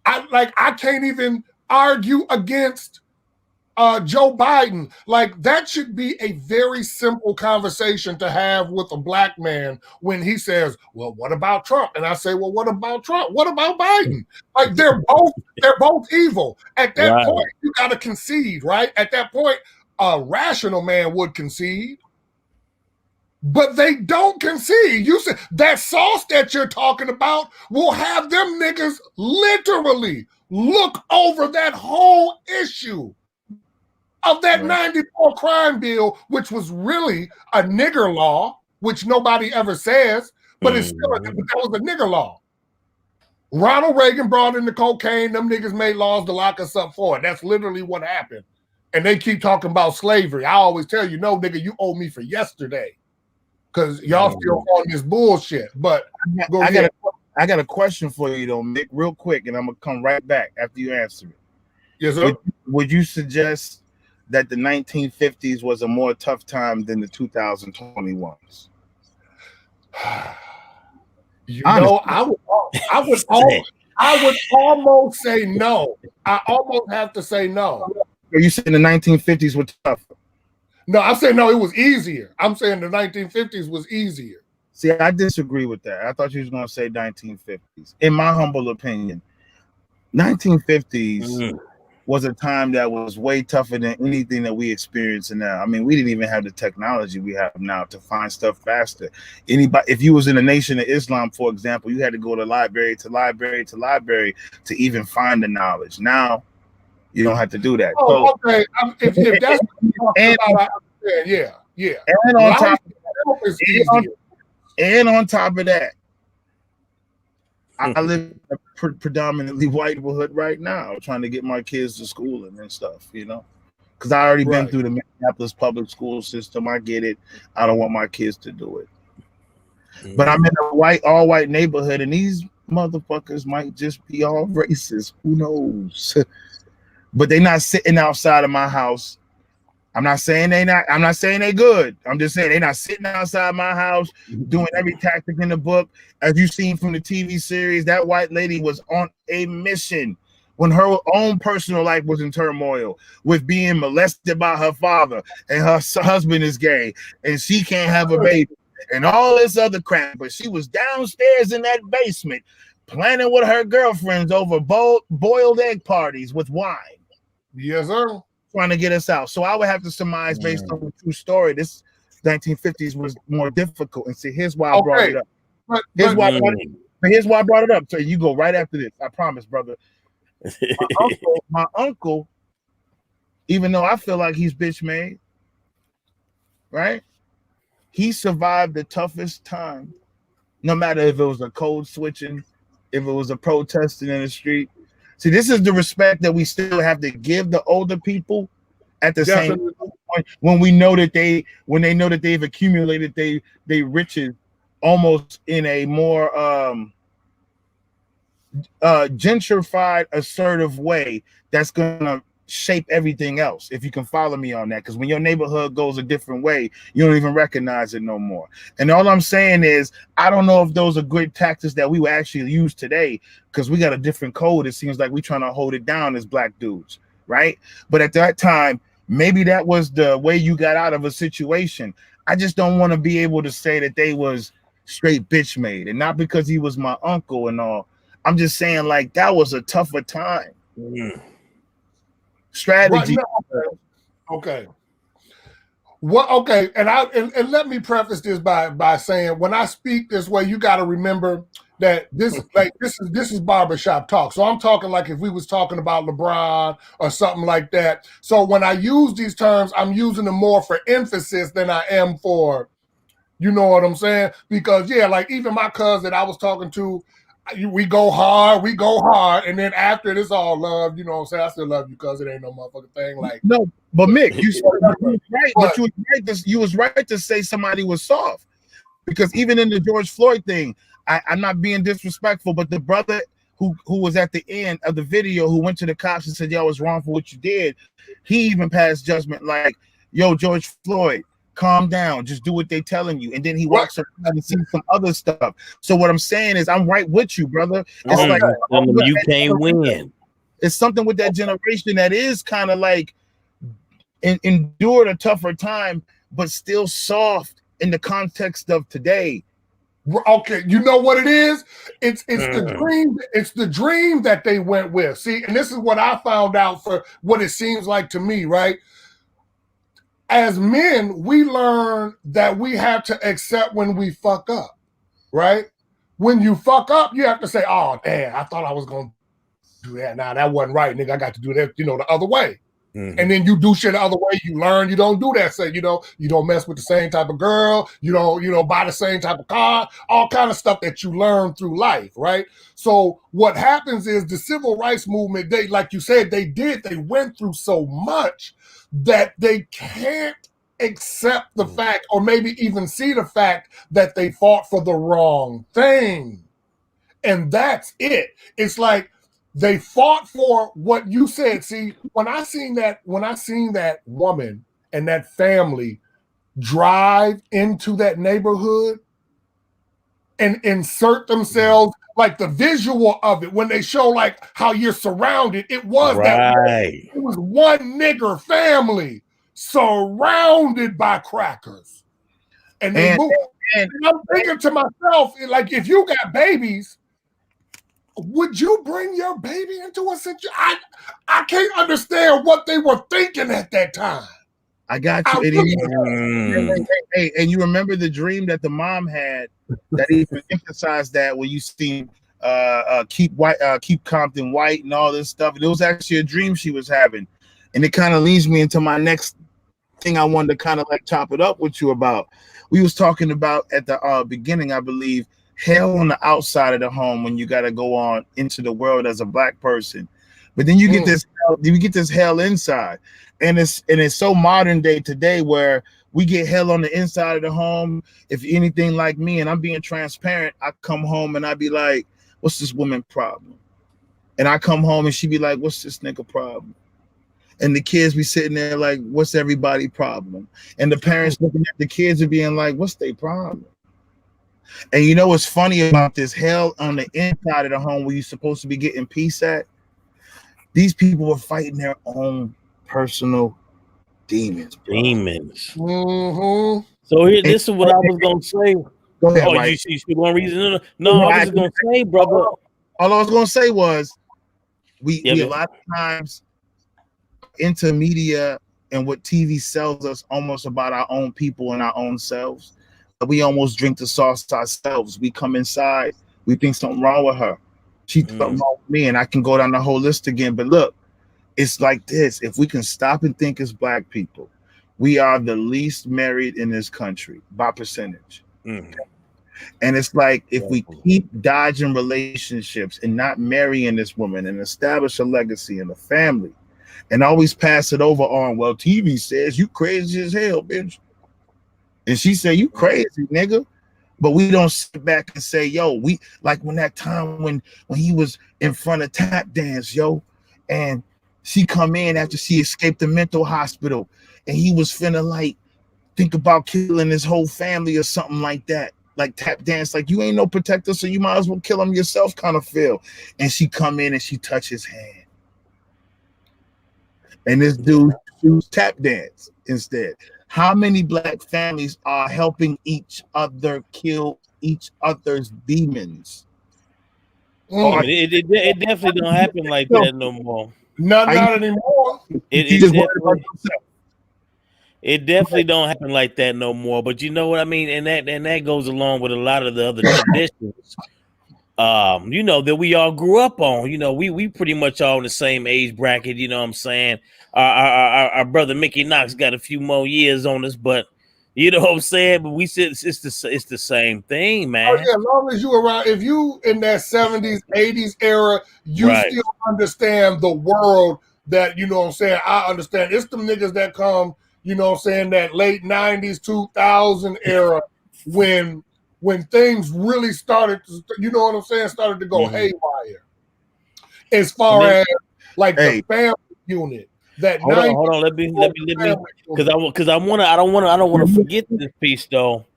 I can't even argue against Joe Biden. Like, that should be a very simple conversation to have with a black man when he says, well, what about Trump? And I say, well, what about Trump? What about Biden? Like, they're both evil. At that point, you got to concede, right? At that point, a rational man would concede. But they don't concede. You said that sauce that you're talking about will have them niggas literally look over that whole issue of that 94 crime bill, which was really a nigger law, which nobody ever says, but it's still that was a nigger law. Ronald Reagan brought in the cocaine. Them niggas made laws to lock us up for it. That's literally what happened. And they keep talking about slavery. I always tell you, no, nigga, you owe me for yesterday. Because y'all still on this bullshit. But I got a question for you, though, Mick, real quick, and I'm going to come right back after you answer it. Yes, sir. Would you suggest that the 1950s was a more tough time than the 2021s? I would almost say no. I almost have to say no. Are you saying the 1950s were tougher? No, I'm saying no, it was easier. I'm saying the 1950s was easier. See, I disagree with that. I thought you was going to say 1950s. In my humble opinion, 1950s was a time that was way tougher than anything that we experience now. I mean, we didn't even have the technology we have now to find stuff faster. If you was in a nation of Islam, for example, you had to go to library to library to library to even find the knowledge. Now, you don't have to do that. Okay. If that's what you're talking about, yeah. And on top of that, I live in a predominantly white neighborhood right now, trying to get my kids to school and stuff, you know, because I already been through the Minneapolis public school system. I get it. I don't want my kids to do it. But I'm in a all white neighborhood, and these motherfuckers might just be all racist. Who knows? But they not sitting outside of my house. I'm not saying they good. I'm just saying they not sitting outside my house doing every tactic in the book. As you've seen from the TV series, that white lady was on a mission when her own personal life was in turmoil with being molested by her father, and her husband is gay, and she can't have a baby, and all this other crap. But she was downstairs in that basement planning with her girlfriends over boiled egg parties with wine. Yes, sir. Trying to get us out. So I would have to surmise based on the true story. This 1950s was more difficult. And see, here's why I brought it up. Here's why I brought it up. So you go right after this. I promise, brother. My uncle, even though I feel like he's bitch made, right? He survived the toughest time, no matter if it was a code switching, if it was a protesting in the street. See, this is the respect that we still have to give the older people at the same point when they know that they've accumulated they riches almost in a more gentrified, assertive way that's gonna shape everything else. If you can follow me on that, because when your neighborhood goes a different way, you don't even recognize it no more. And all I'm saying is, I don't know if those are good tactics that we would actually use today, because we got a different code. It seems like we're trying to hold it down as black dudes, right? But at that time, maybe that was the way you got out of a situation. I just don't want to be able to say that they was straight bitch made, and not because he was my uncle and all. I'm just saying, like, that was a tougher time. Strategy. Okay. What? Okay, and let me preface this by saying, when I speak this way, you got to remember that this is barbershop talk. So I'm talking like if we was talking about LeBron or something like that. So when I use these terms, I'm using them more for emphasis than I am for, you know what I'm saying? Because like even my cousin I was talking to, we go hard, and then after it's all love, you know what I'm saying? I still love you because it ain't no motherfucking thing. Like, no, but Mick, you was right. But you was right to say somebody was soft, because even in the George Floyd thing, I'm not being disrespectful, but the brother who was at the end of the video, who went to the cops and said, "Yo, it's wrong for what you did," he even passed judgment like, "Yo, George Floyd, calm down, just do what they telling you." And then he walks around and sees some other stuff. So what I'm saying is, I'm right with you, brother. It's like you can't win. It's something with that generation that is kind of like endured a tougher time, but still soft in the context of today. Okay, you know what it is? It's the dream. It's the dream that they went with. See, and this is what I found out for what it seems like to me, right? As men, we learn that we have to accept when we fuck up, right? When you fuck up, you have to say, "Oh, damn, I thought I was going to do that. Nah, that wasn't right, nigga. I got to do that, the other way." And then you do shit the other way. You learn you don't do that. Say, you don't mess with the same type of girl. You don't buy the same type of car. All kind of stuff that you learn through life, right? So what happens is the civil rights movement, they, like you said, they went through so much that they can't accept the fact, or maybe even see the fact, that they fought for the wrong thing. And that's it. It's like they fought for what you said. See, when I seen that woman and that family drive into that neighborhood and insert themselves, like the visual of it, when they show like how you're surrounded, it was that way. It was one nigger family surrounded by crackers. And they moved. And I'm thinking to myself, like, if you got babies, would you bring your baby into a situation? I can't understand what they were thinking at that time. I got you. And you remember the dream that the mom had that even emphasized that when you see keep Compton white and all this stuff. And it was actually a dream she was having. And it kind of leads me into my next thing I wanted to kind of like chop it up with you about. We was talking about at the beginning, I believe, hell on the outside of the home when you got to go on into the world as a black person, but then you get this hell inside, and it's so modern day today where we get hell on the inside of the home. If anything like me, and I'm being transparent, I come home and I be like, what's this woman problem? And I come home and she be like, what's this nigga problem? And the kids be sitting there like, what's everybody problem? And the parents looking at the kids and being like, what's their problem? And you know what's funny about this hell on the inside of the home where you're supposed to be getting peace at? These people were fighting their own personal demons, bro. Demons. Mm-hmm. So here, this is what I was gonna say. Go ahead, oh, Mike. you see one reason? No, I was just gonna say, brother. All I was gonna say was we a lot of times into media and what TV sells us almost about our own people and our own selves. We almost drink the sauce ourselves. We come inside, we think something wrong with her. She something wrong with me, and I can go down the whole list again. But look, it's like this. If we can stop and think as black people, we are the least married in this country by percentage. And it's like if we keep dodging relationships and not marrying this woman and establish a legacy and a family and always pass it over on, well, TV says you crazy as hell, bitch. And she said, you crazy, nigga. But we don't sit back and say, yo, we like when that time when he was in front of Tap Dance, yo, and she come in after she escaped the mental hospital and he was finna like think about killing his whole family or something like that. Like Tap Dance, like you ain't no protector, so you might as well kill him yourself kind of feel. And she come in and she touch his hand. And this dude shoots Tap Dance instead. How many black families are helping each other kill each other's demons? It definitely don't happen like that no more. Not anymore. It definitely don't happen like that no more. But you know what I mean? And that goes along with a lot of the other traditions. You know, that we all grew up on. You know, we pretty much all in the same age bracket, you know what I'm saying? Our brother Mickey Knox got a few more years on us, but you know what I'm saying? But we said it's the same thing, man. Oh, yeah, as long as you around, if you in that 70s, 80s era, you still understand the world that, you know what I'm saying, I understand. It's them niggas that come, you know what I'm saying, that late 90s, 2000 era when things really started to, you know what I'm saying, started to go haywire. As far as like the family unit. Hold on. Let me, because I don't want to forget this piece though.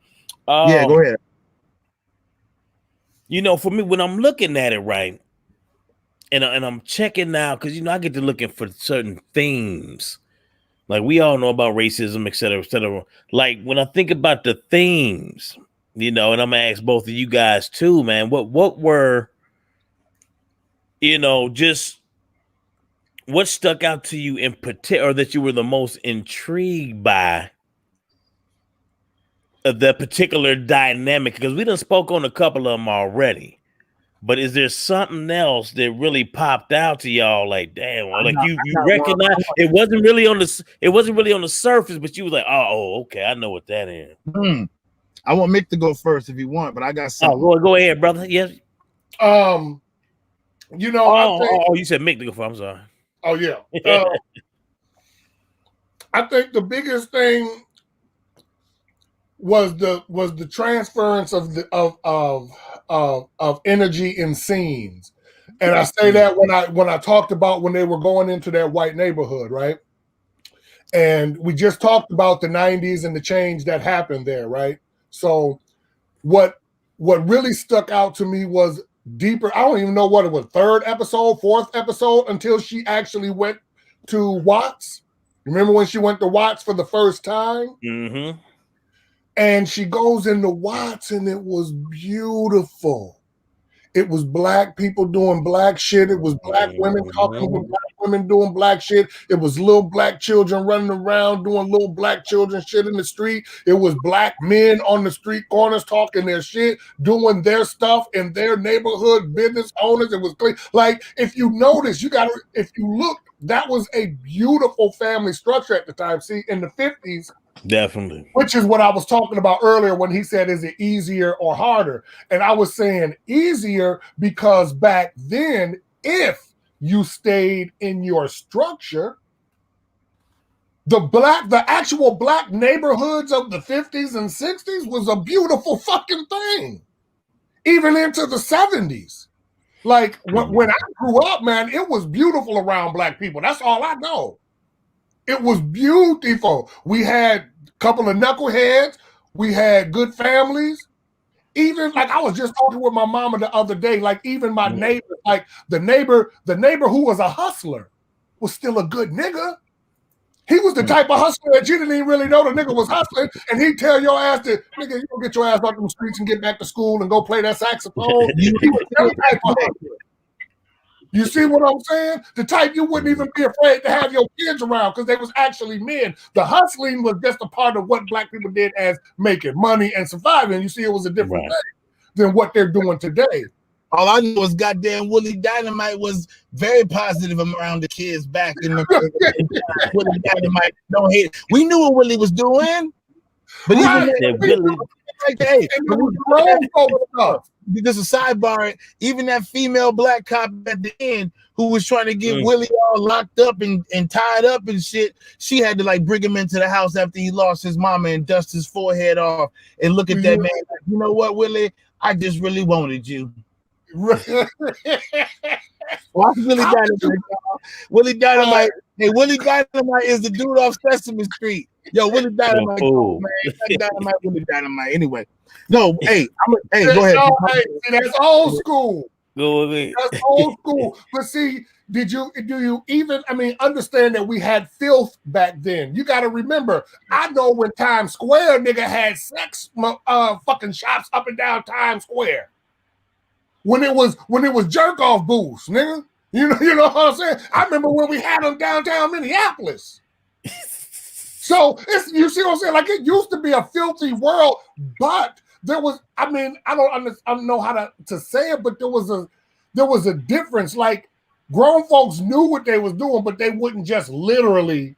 Yeah, go ahead. You know, for me, when I'm looking at it, right, and I'm checking now, because you know I get to looking for certain themes. Like we all know about racism, et cetera, et cetera. Like when I think about the themes, you know, and I'm gonna ask both of you guys too, man. What were, you know, just what stuck out to you in particular, or that you were the most intrigued by the particular dynamic? Because we done spoke on a couple of them already, but is there something else that really popped out to y'all? Like, damn, like you recognize it wasn't really on the surface, but you was like, oh, okay, I know what that is. I want Mick to go first if you want, but I got something. Go ahead, brother. Yes. You know, you said Mick to go first. I'm sorry. Oh yeah. I think the biggest thing was the transference of energy in scenes. And I say that when I talked about when they were going into that white neighborhood, right? And we just talked about the 90s and the change that happened there, right? So what really stuck out to me was deeper. I don't even know what it was, third episode, fourth episode, until she actually went to Watts. Remember when she went to Watts for the first time? Mm-hmm. And she goes into Watts and it was beautiful. It was black people doing black shit. It was black women talking with black women doing black shit. It was little black children running around doing little black children shit in the street. It was black men on the street corners talking their shit, doing their stuff in their neighborhood, business owners. It was clean. Like, if you notice, if you look, that was a beautiful family structure at the time. See, in the 50s, Definitely. Which is what I was talking about earlier when he said, is it easier or harder? And I was saying easier because back then, if you stayed in your structure, the actual black neighborhoods of the 50s and 60s was a beautiful fucking thing. Even into the 70s. Like when I grew up, man, it was beautiful around black people. That's all I know. It was beautiful. We had a couple of knuckleheads. We had good families. Even like I was just talking with my mama the other day, like even my neighbor, like the neighbor who was a hustler was still a good nigga. He was the type of hustler that you didn't even really know the nigga was hustling, and he'd tell your ass to, nigga, you gonna get your ass out them streets and get back to school and go play that saxophone. He was that type of hustler. You see what I'm saying? The type you wouldn't even be afraid to have your kids around because they was actually men. The hustling was just a part of what black people did as making money and surviving. You see, it was a different thing than what they're doing today. All I knew was goddamn Willie Dynamite was very positive around the kids back in the Willie Dynamite. Don't hate it. We knew what Willie was doing, but even Willie, like, hey, this is a sidebar. Even that female black cop at the end who was trying to get Willie all locked up and tied up and shit, she had to like bring him into the house after he lost his mama and dust his forehead off and look at that man like, you know what, Willie? I just really wanted you. Watch Willie Dynamite. Willie Dynamite. Hey, Willie Dynamite is the dude off Sesame Street. Yo, Willie Dynamite, man. Dynamite, Willie Dynamite. Anyway, no, hey, go ahead. Hey, that's old school. Go ahead. That's old school. But see, do you even? I mean, understand that we had filth back then. You got to remember. I know when Times Square nigga had sex fucking shops up and down Times Square. When it was jerk off booths, nigga. You know what I'm saying? I remember when we had them downtown Minneapolis. So you see what I'm saying? Like it used to be a filthy world, but there was, I mean, I don't know how to say it, but there was a difference. Like grown folks knew what they was doing, but they wouldn't just literally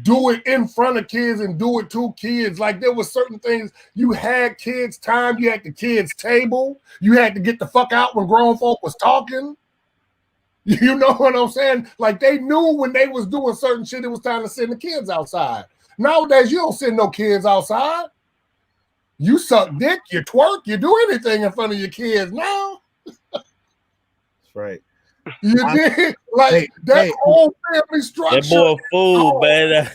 do it in front of kids and do it to kids. Like there was certain things you had kids time, you had the kids table, you had to get the fuck out when grown folk was talking. You know what I'm saying? Like they knew when they was doing certain shit, it was time to send the kids outside. Nowadays, you don't send no kids outside. You suck dick, you twerk, you do anything in front of your kids now. That's right. You did like that whole family structure. That boy a fool, man.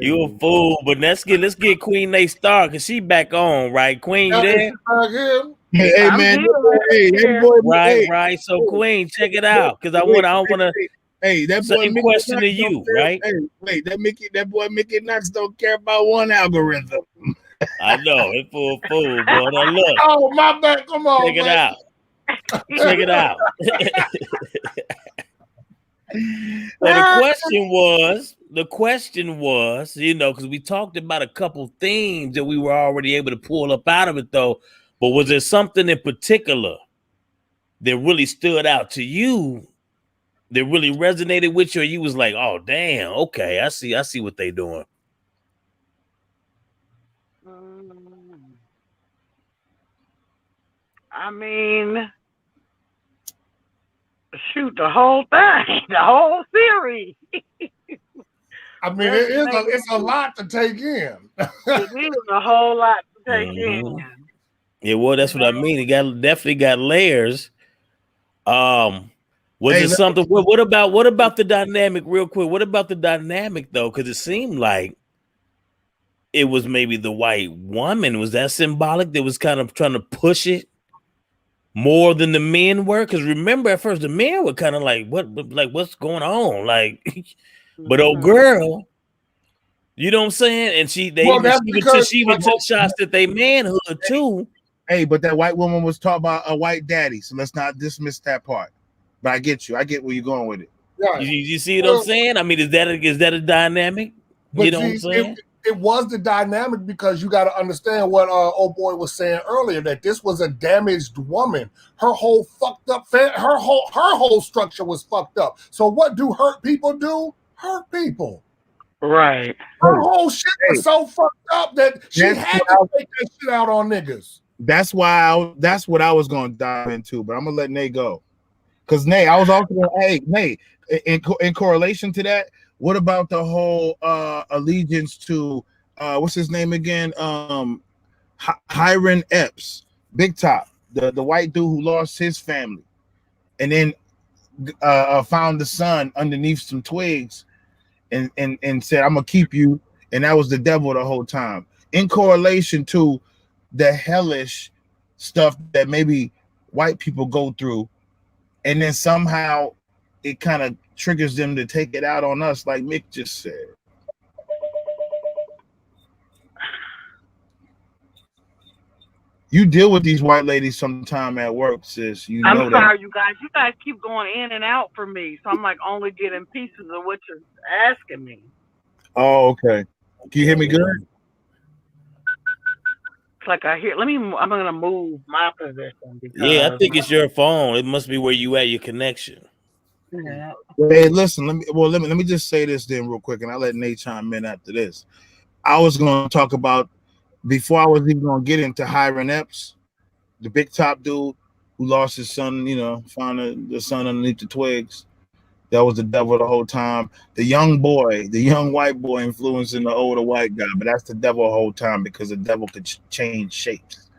You a fool, but let's get Queen Nate Star because she back on, right? Queen there. Hey man, right. So Queen, check it out because I want to. Hey, that boy same question to you, right? Hey, wait, that boy Mickey Knox don't care about one algorithm. I know it's fool, boy. Now look. Oh my bad, come on. Check it out. Check it out. Well, the question was, you know, because we talked about a couple themes that we were already able to pull up out of it, though. But was there something in particular that really stood out to you, that really resonated with you, or you was like, "Oh, damn, okay, I see what they doing." I mean, shoot, the whole thing, the whole series. I mean, it's a lot to take in. It is a whole lot to take in. Yeah, well, that's what I mean. It definitely got layers. Was it something? What about the dynamic? Real quick, what about the dynamic though? Because it seemed like it was maybe the white woman. Was that symbolic? That was kind of trying to push it more than the men were. Because remember, at first the men were kind of like, what's going on? Like, but old girl, you know what I'm saying? And she even took shots at their manhood too. Hey, but that white woman was talking about a white daddy, so let's not dismiss that part. But I get you. I get where you're going with it. Yeah. You see what I'm saying? I mean, is that a dynamic? You know what I'm saying? It was the dynamic because you got to understand what old boy was saying earlier, that this was a damaged woman. Her whole fucked up her whole structure was fucked up. So what do hurt people do? Hurt people. Right. Her whole shit was so fucked up that she had to take that shit out on niggas. That's what I was going to dive into, but I'm gonna let Nate go. Because Nate, I was also going, hey, Nate, in correlation to that, what about the whole allegiance to what's his name again? Hiram Epps, Big Top, the white dude who lost his family, and then found the son underneath some twigs, and said, "I'm gonna keep you," and that was the devil the whole time. In correlation to the hellish stuff that maybe white people go through, and then somehow it kind of triggers them to take it out on us, like Mick just said. You deal with these white ladies sometime at work, sis. You know I'm sorry, you guys. You guys keep going in and out for me, so I'm like only getting pieces of what you're asking me. Oh, okay. Can you hear me good? It's like I hear. I'm gonna move my position. Yeah, I think it's your phone. It must be where you at, your connection. Yeah. Hey, listen. Let me just say this then real quick, and I'll let Nate chime in after this. I was going to talk about, before I was even going to get into Hiram Epps, the Big Top dude who lost his son. You know, found the son underneath the twigs. That was the devil the whole time. The young white boy influencing the older white guy, but that's the devil the whole time, because the devil could change shapes.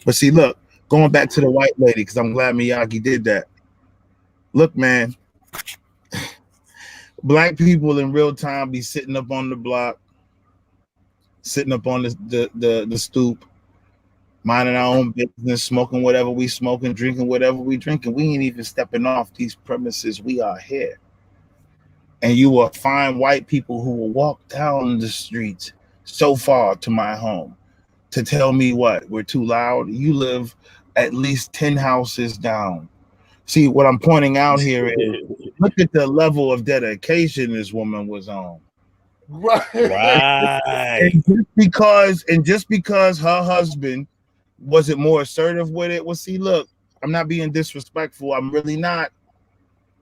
But see, look, going back to the white lady, because I'm glad Miyagi did that. Look, man, black people in real time be sitting up on the block, sitting up on the stoop, minding our own business, smoking whatever we smoking, drinking whatever we drinking. We ain't even stepping off these premises. We are here. And you will find white people who will walk down the streets so far to my home to tell me what? We're too loud. You live at least 10 houses down. See, what I'm pointing out here is, look at the level of dedication this woman was on. Right. And just because her husband wasn't more assertive with it, well, see, look, I'm not being disrespectful. I'm really not.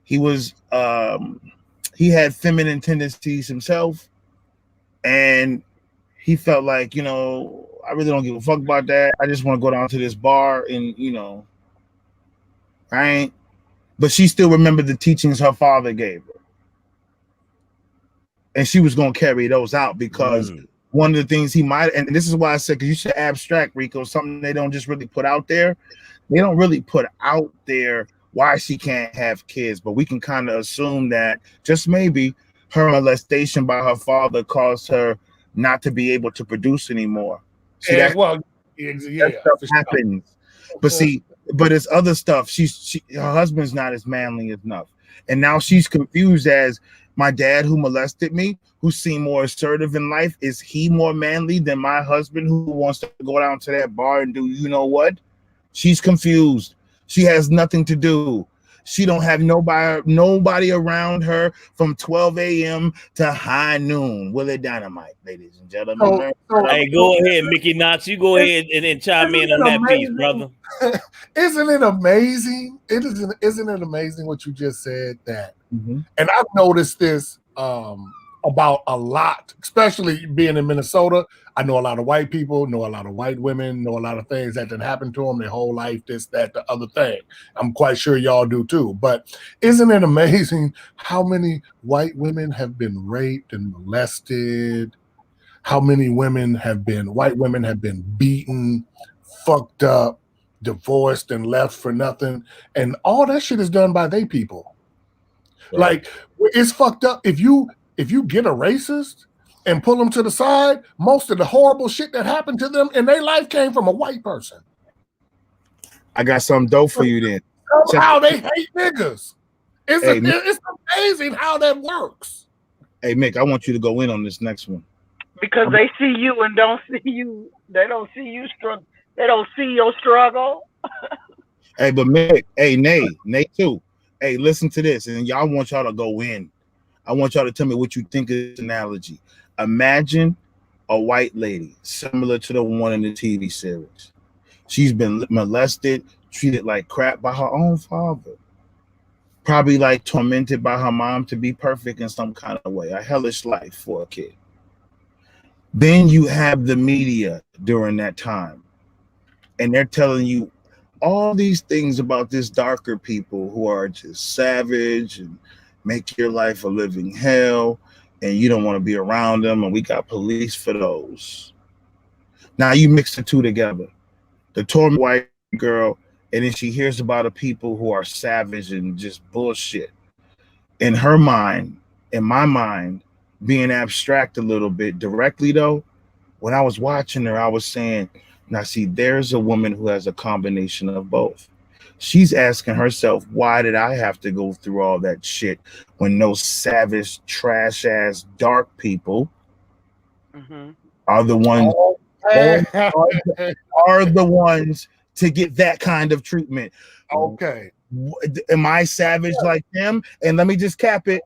He was he had feminine tendencies himself, and he felt like, you know, I really don't give a fuck about that. I just want to go down to this bar and, you know, right? But she still remembered the teachings her father gave her. And she was going to carry those out, because one of the things he might, and this is why I said, because you should abstract, Rico, something they don't just really put out there. They don't really put out there why she can't have kids, but we can kind of assume that just maybe her molestation by her father caused her not to be able to produce anymore. See, that stuff happens. But see, but it's other stuff. Her husband's not as manly enough, and now she's confused as, my dad who molested me, who seemed more assertive in life, is he more manly than my husband who wants to go down to that bar and do you know what? She's confused. She has nothing to do. She don't have nobody around her from 12 a.m. to high noon. Willie Dynamite, ladies and gentlemen. Hey, go ahead, Mickey Knox. You go ahead and then chime in on that piece, brother. Isn't it amazing? Isn't it amazing what you just said? That, and I've noticed this about a lot, especially being in Minnesota. I know a lot of white people, know a lot of white women, know a lot of things that didn't happen to them their whole life, this, that, the other thing. I'm quite sure y'all do too. But isn't it amazing how many white women have been raped and molested? How many white women have been beaten, fucked up, divorced, and left for nothing? And all that shit is done by they people. Right. Like, it's fucked up. If you get a racist and pull them to the side, most of the horrible shit that happened to them in their life came from a white person. I got some dope for you then. Somehow they hate niggas. It's amazing how that works. Hey, Mick, I want you to go in on this next one. Because they see you and don't see you. They don't see you struggle. They don't see your struggle. Hey, but Mick, hey, Nate too. Hey, listen to this, and y'all want y'all to go in. I want y'all to tell me what you think of this analogy. Imagine a white lady similar to the one in the TV series. She's been molested, treated like crap by her own father. probably like tormented by her mom to be perfect in some kind of way, a hellish life for a kid. Then you have the media during that time, and they're telling you all these things about this darker people who are just savage and make your life a living hell, and you don't want to be around them, and we got police for those. Now you mix the two together, the torment white girl, and then she hears about the people who are savage and just bullshit. In her mind, in my mind, being abstract a little bit directly though, when I was watching her, I was saying, now see, there's a woman who has a combination of both. She's asking herself, why did I have to go through all that shit when those savage, trash ass, dark people are the ones are the ones to get that kind of treatment? Okay. Am I savage like them? And let me just cap it.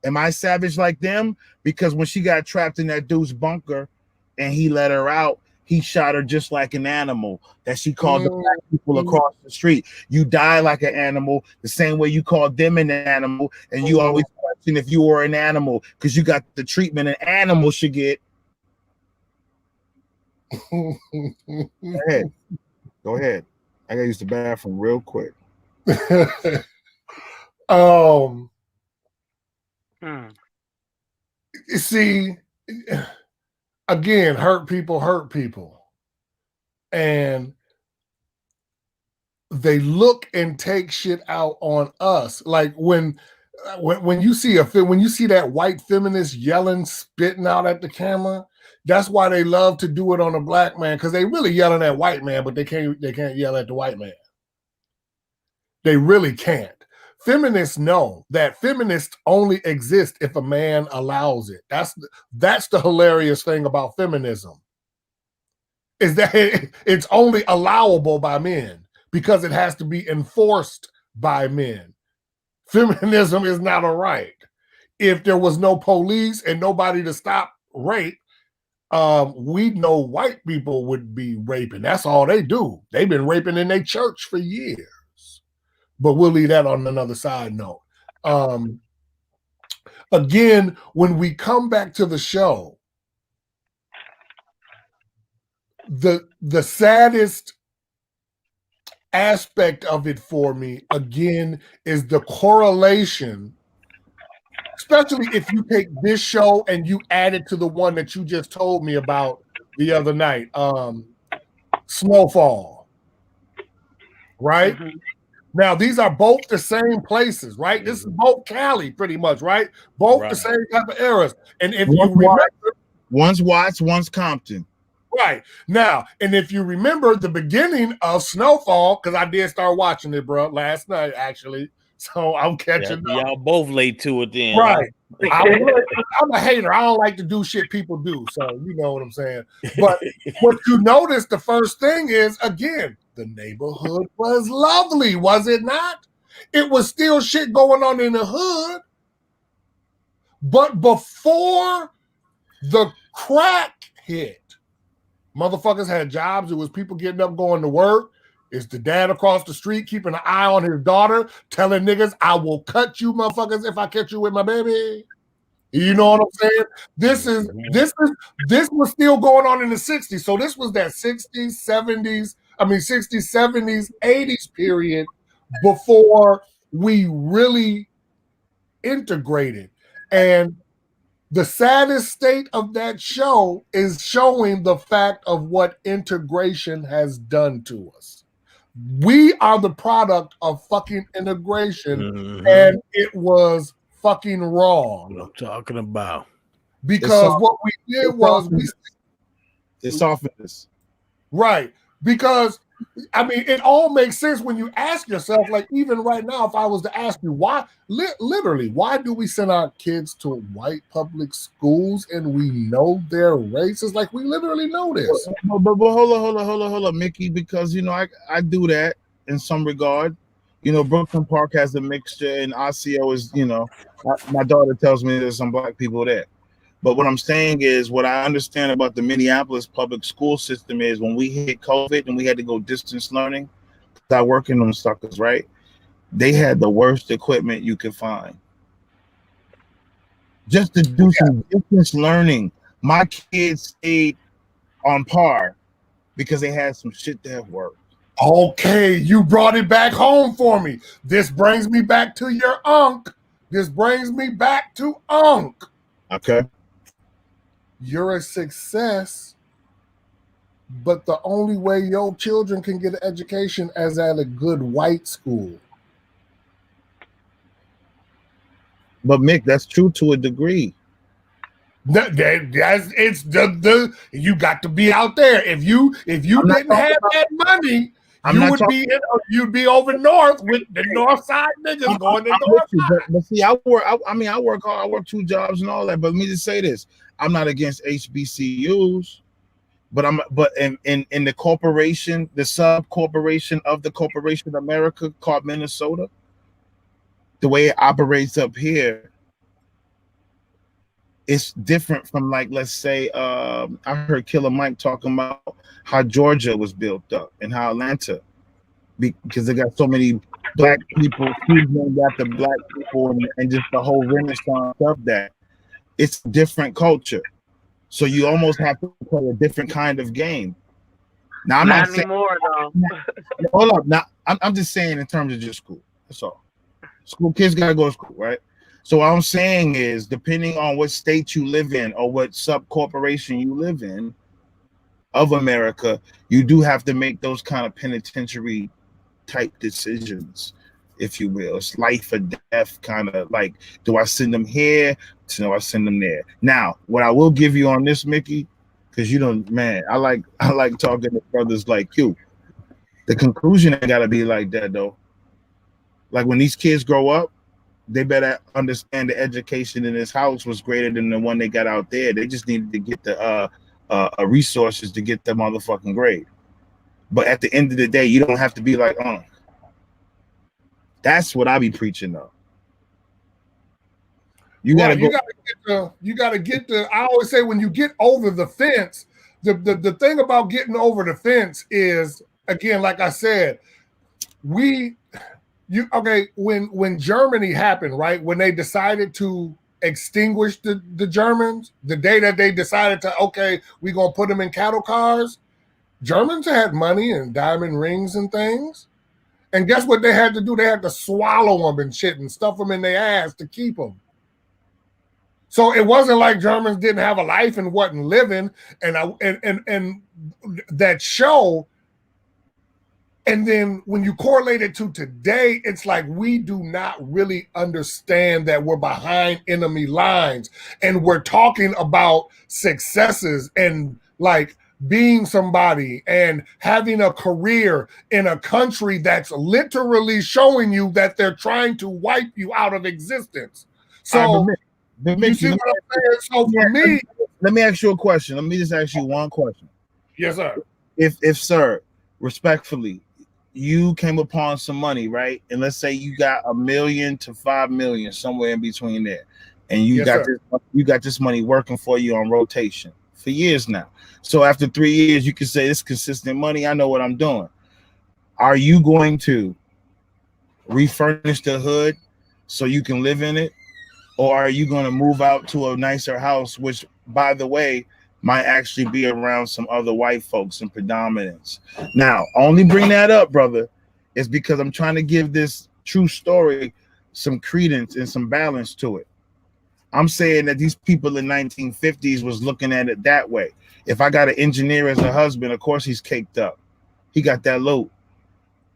Am I savage like them? Because when she got trapped in that dude's bunker and he let her out, he shot her just like an animal that she called the black people across the street. You die like an animal the same way you called them an animal, and you always question if you were an animal because you got the treatment an animal should get. Go ahead. I gotta use the bathroom real quick. See, again, hurt people, and they look and take shit out on us. Like when you see that white feminist yelling, spitting out at the camera, that's why they love to do it on a black man, because they really yelling at white man, but they can't yell at the white man. They really can't. Feminists know that feminists only exist if a man allows it. That's the hilarious thing about feminism, is that it's only allowable by men because it has to be enforced by men. Feminism is not a right. If there was no police and nobody to stop rape, we know white people would be raping. That's all they do. They've been raping in their church for years. But we'll leave that on another side note. Again, when we come back to the show, the saddest aspect of it for me, again, is the correlation, especially if you take this show and you add it to the one that you just told me about the other night, Snowfall, right? Now, these are both the same places, right? This is both Cali, pretty much, right? Both the same type of eras. And if you remember, one's Watts, one's Compton. Right. Now, and if you remember the beginning of Snowfall, because I did start watching it, bro, last night, actually. So I'm catching up. Y'all both late to it then. Right. I'm a hater. I don't like to do shit people do. So you know what I'm saying. But what you notice, the first thing is, again, the neighborhood was lovely, was it not? It was still shit going on in the hood. But before the crack hit, motherfuckers had jobs. It was people getting up, going to work. It's the dad across the street keeping an eye on his daughter, telling niggas, I will cut you motherfuckers if I catch you with my baby. You know what I'm saying? This was still going on in the 60s. So this was that 60s, 70s, 80s period before we really integrated. And the saddest state of that show is showing the fact of what integration has done to us. We are the product of fucking integration, and it was fucking wrong. What I'm talking about. Because what we did was it softened us. Right. Because it all makes sense when you ask yourself, like, even right now, if I was to ask you why, literally, why do we send our kids to white public schools and we know their races? Like, we literally know this. But hold on, Mickey, because, I do that in some regard. Brooklyn Park has a mixture, and Osseo is, my daughter tells me there's some black people there. But what I'm saying is, what I understand about the Minneapolis public school system is when we hit COVID and we had to go distance learning, because I work in them suckers, right? They had the worst equipment you could find. Just to do some distance learning, my kids stayed on par because they had some shit that worked. Okay, you brought it back home for me. This brings me back to your Unc. Okay. You're a success, but the only way your children can get an education is at a good white school. But Mick, that's true to a degree. It's the you got to be out there. If you didn't have that money, you'd be over north with the north side niggas going to north side. But see, I work hard. I work 2 jobs and all that. But let me just say this: I'm not against HBCUs, but in the corporation, the sub corporation of the corporation America called Minnesota, the way it operates up here. It's different from, like, let's say, I heard Killer Mike talking about how Georgia was built up and how Atlanta, because they got so many black people, named after black people, and just the whole renaissance of that. It's a different culture, so you almost have to play a different kind of game. Now, I'm not anymore, though. Hold up, now I'm just saying in terms of just school. That's all. School kids gotta go to school, right? So what I'm saying is, depending on what state you live in or what sub-corporation you live in of America, you do have to make those kind of penitentiary type decisions, if you will. It's life or death kind of, like, do I send them here? Do I send them there? Now, what I will give you on this, Mickey, because I like talking to brothers like you. The conclusion ain't gotta be like that, though. Like, when these kids grow up, they better understand the education in this house was greater than the one they got out there. They just needed to get the resources to get the motherfucking grade. But at the end of the day, you don't have to be like, that's what I be preaching though. You gotta get the. I always say, when you get over the fence, the thing about getting over the fence is, again, like I said, when Germany happened, right? When they decided to extinguish the Germans, the day that they decided to, we're going to put them in cattle cars, Germans had money and diamond rings and things. And guess what they had to do? They had to swallow them and shit and stuff them in their ass to keep them. So it wasn't like Germans didn't have a life and wasn't living. And that show. And then when you correlate it to today, it's like we do not really understand that we're behind enemy lines, and we're talking about successes and like being somebody and having a career in a country that's literally showing you that they're trying to wipe you out of existence. So you see what I'm saying? So for me, let me ask you a question. Let me just ask you one question. Yes, sir. If sir, respectfully, you came upon some money, right? And let's say you got $1 million to $5 million, somewhere in between there, and you got this money working for you on rotation for years now. So after 3 years, you can say, it's consistent money. I know what I'm doing. Are you going to refurnish the hood so you can live in it, or are you going to move out to a nicer house, which, by the way, might actually be around some other white folks in predominance? Now, only bring that up, brother, is because I'm trying to give this true story some credence and some balance to it. I'm saying that these people in 1950s was looking at it that way. If I got an engineer as a husband, of course he's caked up. He got that load.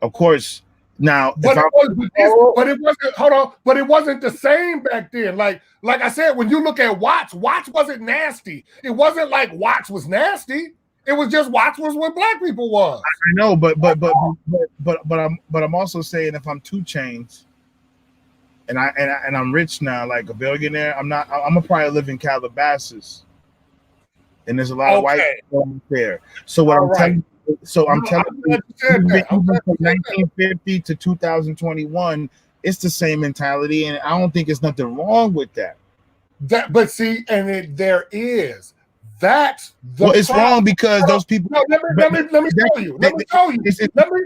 Of course. Now, but it wasn't the same back then. Like I said, when you look at Watts wasn't nasty. It wasn't like Watts was nasty. It was just Watts was what black people was. I know, but I'm also saying, if I'm 2 Chainz and I'm rich now, like a billionaire, I'm gonna probably live in Calabasas, and there's a lot of white people there. So what I'm telling you, from 1950 to 2021, it's the same mentality, and I don't think there's nothing wrong with that. But see, and there is That's the it's wrong because those people. No, let me show you. Let me show you.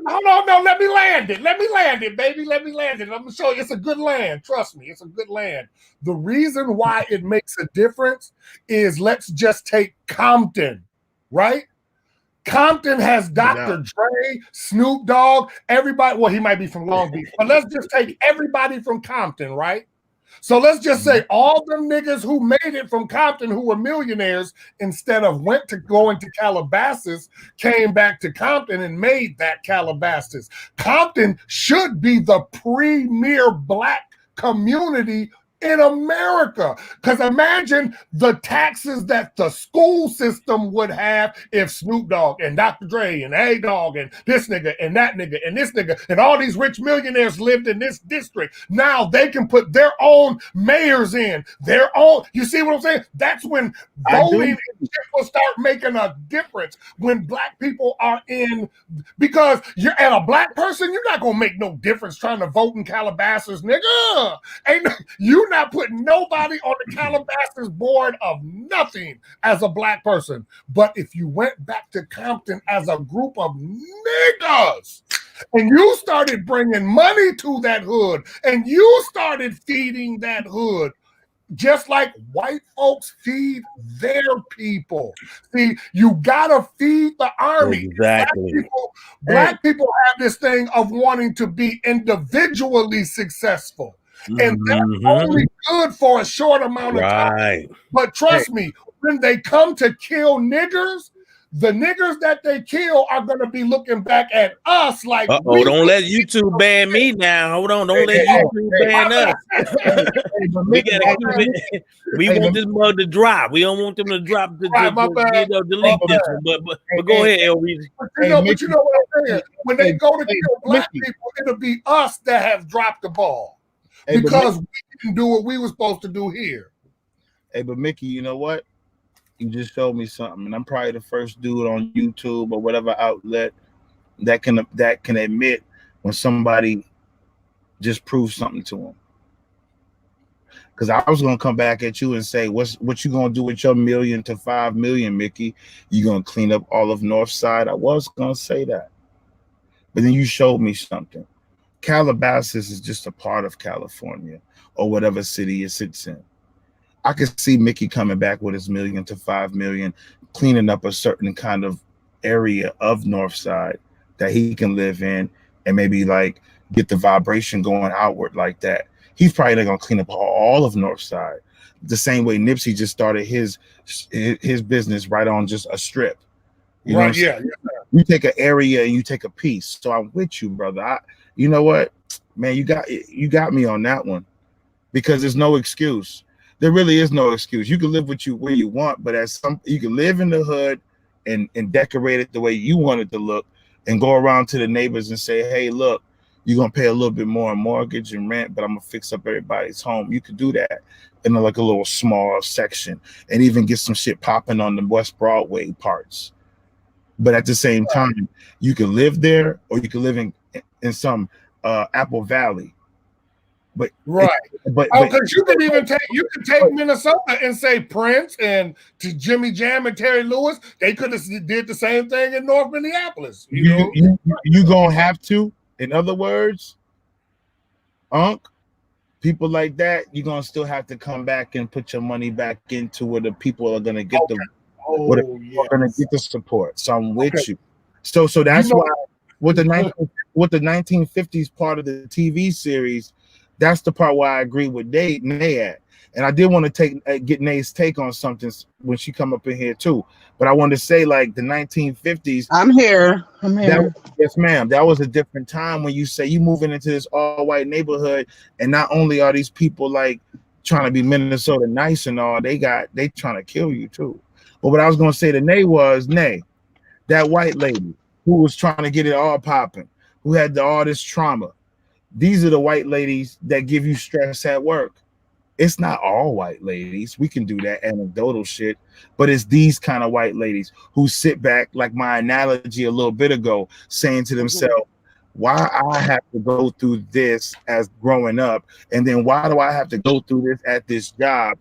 Hold on, no, let me land it. Let me land it, baby. Let me land it. Let me show you. It's a good land. Trust me, it's a good land. The reason why it makes a difference is let's just take Compton, right? Compton has Dr. Dre, Snoop Dogg, everybody. Well, he might be from Long Beach, but let's just take everybody from Compton, right? So let's just say all them niggas who made it from Compton who were millionaires instead of going to Calabasas came back to Compton and made that Calabasas. Compton should be the premier black community in America. Because imagine the taxes that the school system would have if Snoop Dogg and Dr. Dre and A-Dog and this nigga and that nigga and this nigga and all these rich millionaires lived in this district. Now they can put their own mayors in, their own, you see what I'm saying? That's when voting will start making a difference when black people are in, because you're at a black person, you're not gonna make no difference trying to vote in Calabasas, nigga. You're not putting nobody on the Calabasas board of nothing as a black person. But if you went back to Compton as a group of niggas and you started bringing money to that hood and you started feeding that hood, just like white folks feed their people. See, you gotta feed the army. Exactly. Black people have this thing of wanting to be individually successful. And that's only good for a short amount of time. But trust me, when they come to kill niggers, the niggers that they kill are going to be looking back at us like, don't let YouTube ban me now. Hold on, don't let YouTube ban us. We want this mug to drop. We don't want them to drop delete this one. But go ahead, LB. But you know what I'm saying? When they go to kill black people, it'll be us that have dropped the ball. Because we didn't do what we were supposed to do here. Hey, but Mickey, you know what? You just showed me something, and I'm probably the first dude on YouTube or whatever outlet that can admit when somebody just proves something to them. Because I was gonna come back at you and say, what you gonna do with your $1 million to $5 million, Mickey? You gonna clean up all of North Side? I was gonna say that, but then you showed me something. Calabasas is just a part of California or whatever city it sits in. I could see Mickey coming back with his $1 million to $5 million, cleaning up a certain kind of area of North Side that he can live in and maybe like get the vibration going outward like that. He's probably not gonna clean up all of North Side. The same way Nipsey just started his business right on just a strip. You know you take an area and you take a piece. So I'm with you, brother. You know what, man, you got me on that one, because there's no excuse. There really is no excuse. You can live where you want, but you can live in the hood and decorate it the way you want it to look and go around to the neighbors and say, hey, look, you're gonna pay a little bit more in mortgage and rent, but I'm gonna fix up everybody's home. You could do that in like a little small section and even get some shit popping on the West Broadway parts. But at the same time, you can live there or you can live in some Apple Valley, but because you can take Minnesota and say Prince and to Jimmy Jam and Terry Lewis, they could have did the same thing in North Minneapolis. You gonna have to. In other words, people like that, you're gonna still have to come back and put your money back into where the people are gonna get gonna get the support. So I'm with you. So that's why. With the 1950s part of the TV series, that's the part where I agree with Nay at. And I did want to get Nay's take on something when she come up in here too. But I wanted to say, like, the 1950s. I'm here. Yes, ma'am. That was a different time when you say you moving into this all-white neighborhood, and not only are these people like trying to be Minnesota nice and all, they trying to kill you too. But what I was gonna say to Nay was, Nay, that white lady who was trying to get it all popping, who had all this trauma. These are the white ladies that give you stress at work. It's not all white ladies. We can do that anecdotal shit, but it's these kind of white ladies who sit back, like my analogy a little bit ago, saying to themselves, why I have to go through this as growing up, and then why do I have to go through this at this job?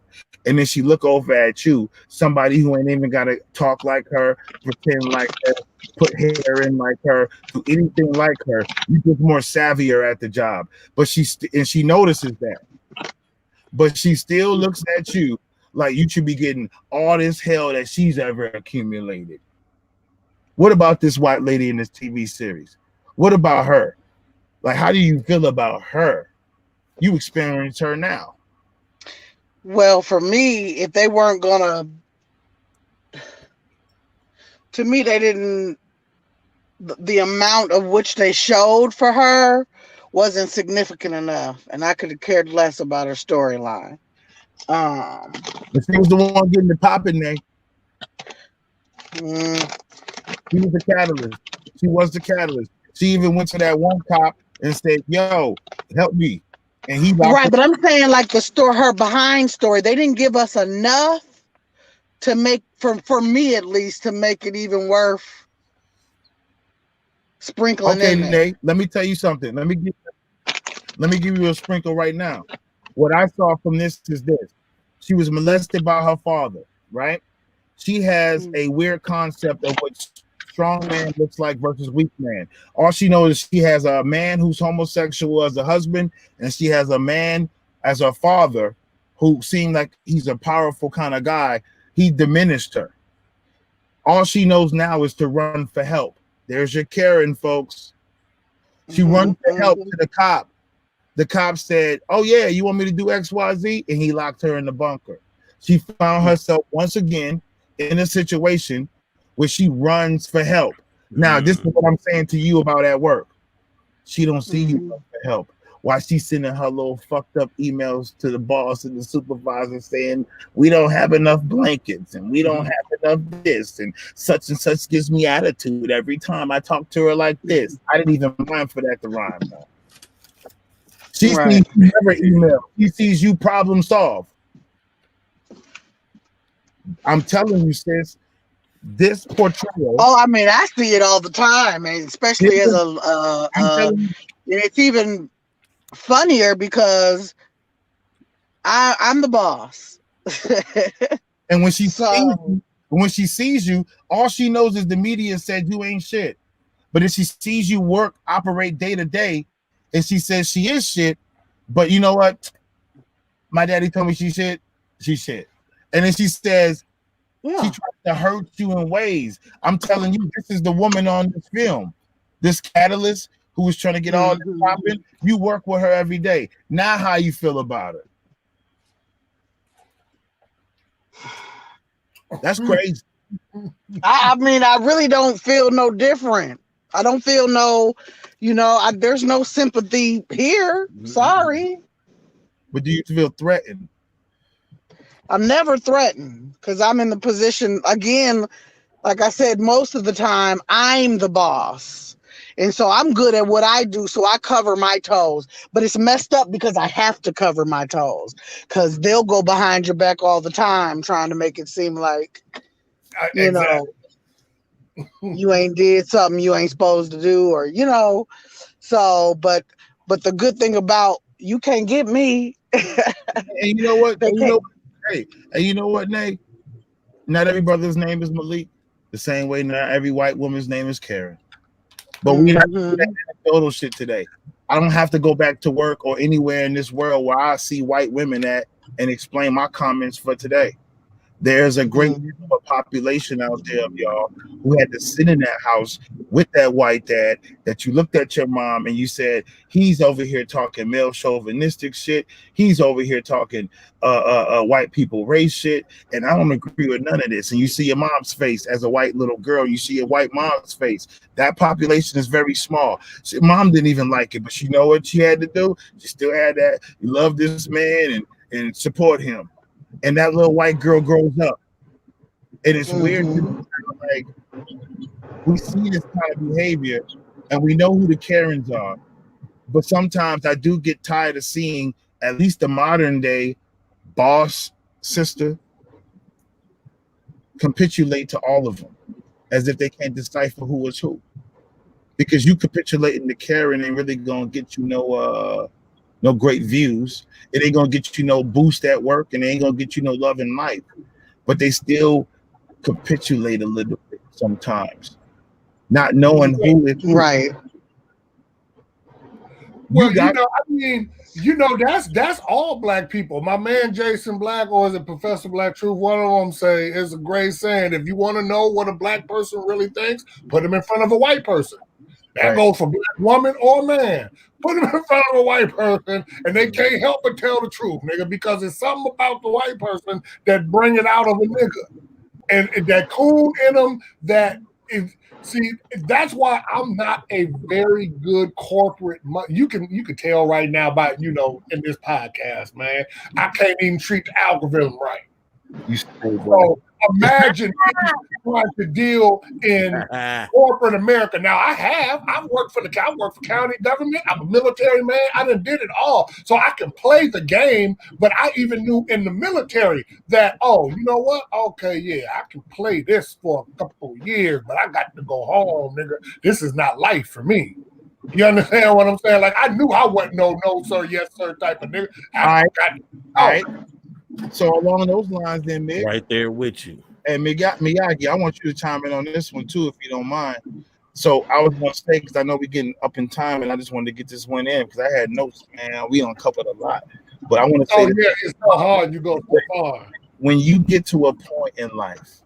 and then she look over at you, somebody who ain't even gotta talk like her, pretend like her, put hair in like her, do anything like her. You just more savvier at the job. But she notices that. But she still looks at you like you should be getting all this hell that she's ever accumulated. What about this white lady in this TV series? What about her? Like, how do you feel about her? You experience her now. Well, for me, if they weren't gonna, to me, they didn't. The amount of which they showed for her wasn't significant enough, and I could have cared less about her storyline. But she was the one getting the popping there. She was the catalyst. She was the catalyst. She even went to that one cop and said, "Yo, help me." And he right, but I'm saying like her behind story, they didn't give us enough to make for me at least to make it even worth sprinkling in there. Nate, let me tell you something. Let me give you a sprinkle right now. What I saw from this is this: she was molested by her father, right? She has a weird concept of what strong man looks like versus weak man. All she knows is she has a man who's homosexual as a husband, and she has a man as her father who seemed like he's a powerful kind of guy. He diminished her. All she knows now is to run for help. There's your Karen, folks. She runs for help to the cop. The cop said, "Oh yeah, you want me to do XYZ?" And he locked her in the bunker. She found herself once again in a situation where she runs for help. Now, this is what I'm saying to you about at work. She don't see you run for help. While she's sending her little fucked up emails to the boss and the supervisor saying, "We don't have enough blankets and we don't have enough this and such gives me attitude every time I talk to her like this." I didn't even mind for that to rhyme. Now. She sees you never email. She sees you problem solve. I'm telling you, this portrayal. Oh, I mean, I see it all the time, and especially as and it's even funnier because I'm the boss. And when she sees you, all she knows is the media said you ain't shit. But if she sees you work, operate day to day, and she says she is shit, but you know what? My daddy told me she's shit. And then she says, she tries to hurt you in ways. I'm telling you, this is the woman on this film. This catalyst who was trying to get all this popping. You work with her every day. Now how you feel about her? That's crazy. I mean, I really don't feel no different. I don't feel no, there's no sympathy here. Sorry. But do you feel threatened? I'm never threatened because I'm in the position, again, like I said, most of the time, I'm the boss. And so I'm good at what I do, so I cover my toes. But it's messed up because I have to cover my toes because they'll go behind your back all the time trying to make it seem like, you ain't did something you ain't supposed to do or, So, but the good thing about you can't get me. And you know what? And you know what, Nay? Not every brother's name is Malik. The same way not every white woman's name is Karen. But we have to do that anecdotal shit today. I don't have to go back to work or anywhere in this world where I see white women at and explain my comments for today. There's a great population out there of y'all who had to sit in that house with that white dad that you looked at your mom and you said, he's over here talking male chauvinistic shit. He's over here talking white people race shit. And I don't agree with none of this. And you see your mom's face as a white little girl. You see a white mom's face. That population is very small. Mom didn't even like it, but you know what she had to do? She still had that. You love this man and support him. And that little white girl grows up. And it's weird. Like, we see this kind of behavior and we know who the Karens are. But sometimes I do get tired of seeing at least the modern day boss sister capitulate to all of them as if they can't decipher who is who. Because you capitulating to Karen ain't really going to get you no no great views. It ain't gonna get you no boost at work, and it ain't gonna get you no love in life. But they still capitulate a little bit sometimes, not knowing who it is. Right. Well, I mean, that's all black people. My man Jason Black, or is it Professor Black Truth? One of them say it's a great saying. If you want to know what a black person really thinks, put him in front of a white person. That goes for black woman or man. Put them in front of a white person, and they can't help but tell the truth, nigga, because it's something about the white person that bring it out of a nigga, and that coon in them that is. See, that's why I'm not a very good corporate. You can tell right now by in this podcast, man. I can't even treat the algorithm right. So imagine trying to deal in corporate America. Now I've worked for county government. I'm a military man. I done did it all. So I can play the game, but I even knew in the military that, oh, you know what? Okay, yeah, I can play this for a couple of years, but I got to go home, nigga. This is not life for me. You understand what I'm saying? Like, I knew I wasn't no sir, yes sir type of nigga. All right. So along those lines, then, Mick, right there with you. And Miyagi, I want you to chime in on this one too, if you don't mind. So I was going to say, because I know we're getting up in time, and I just wanted to get this one in because I had notes, man. We uncovered a lot, but I want to say, it's so hard. You go so far. When you get to a point in life,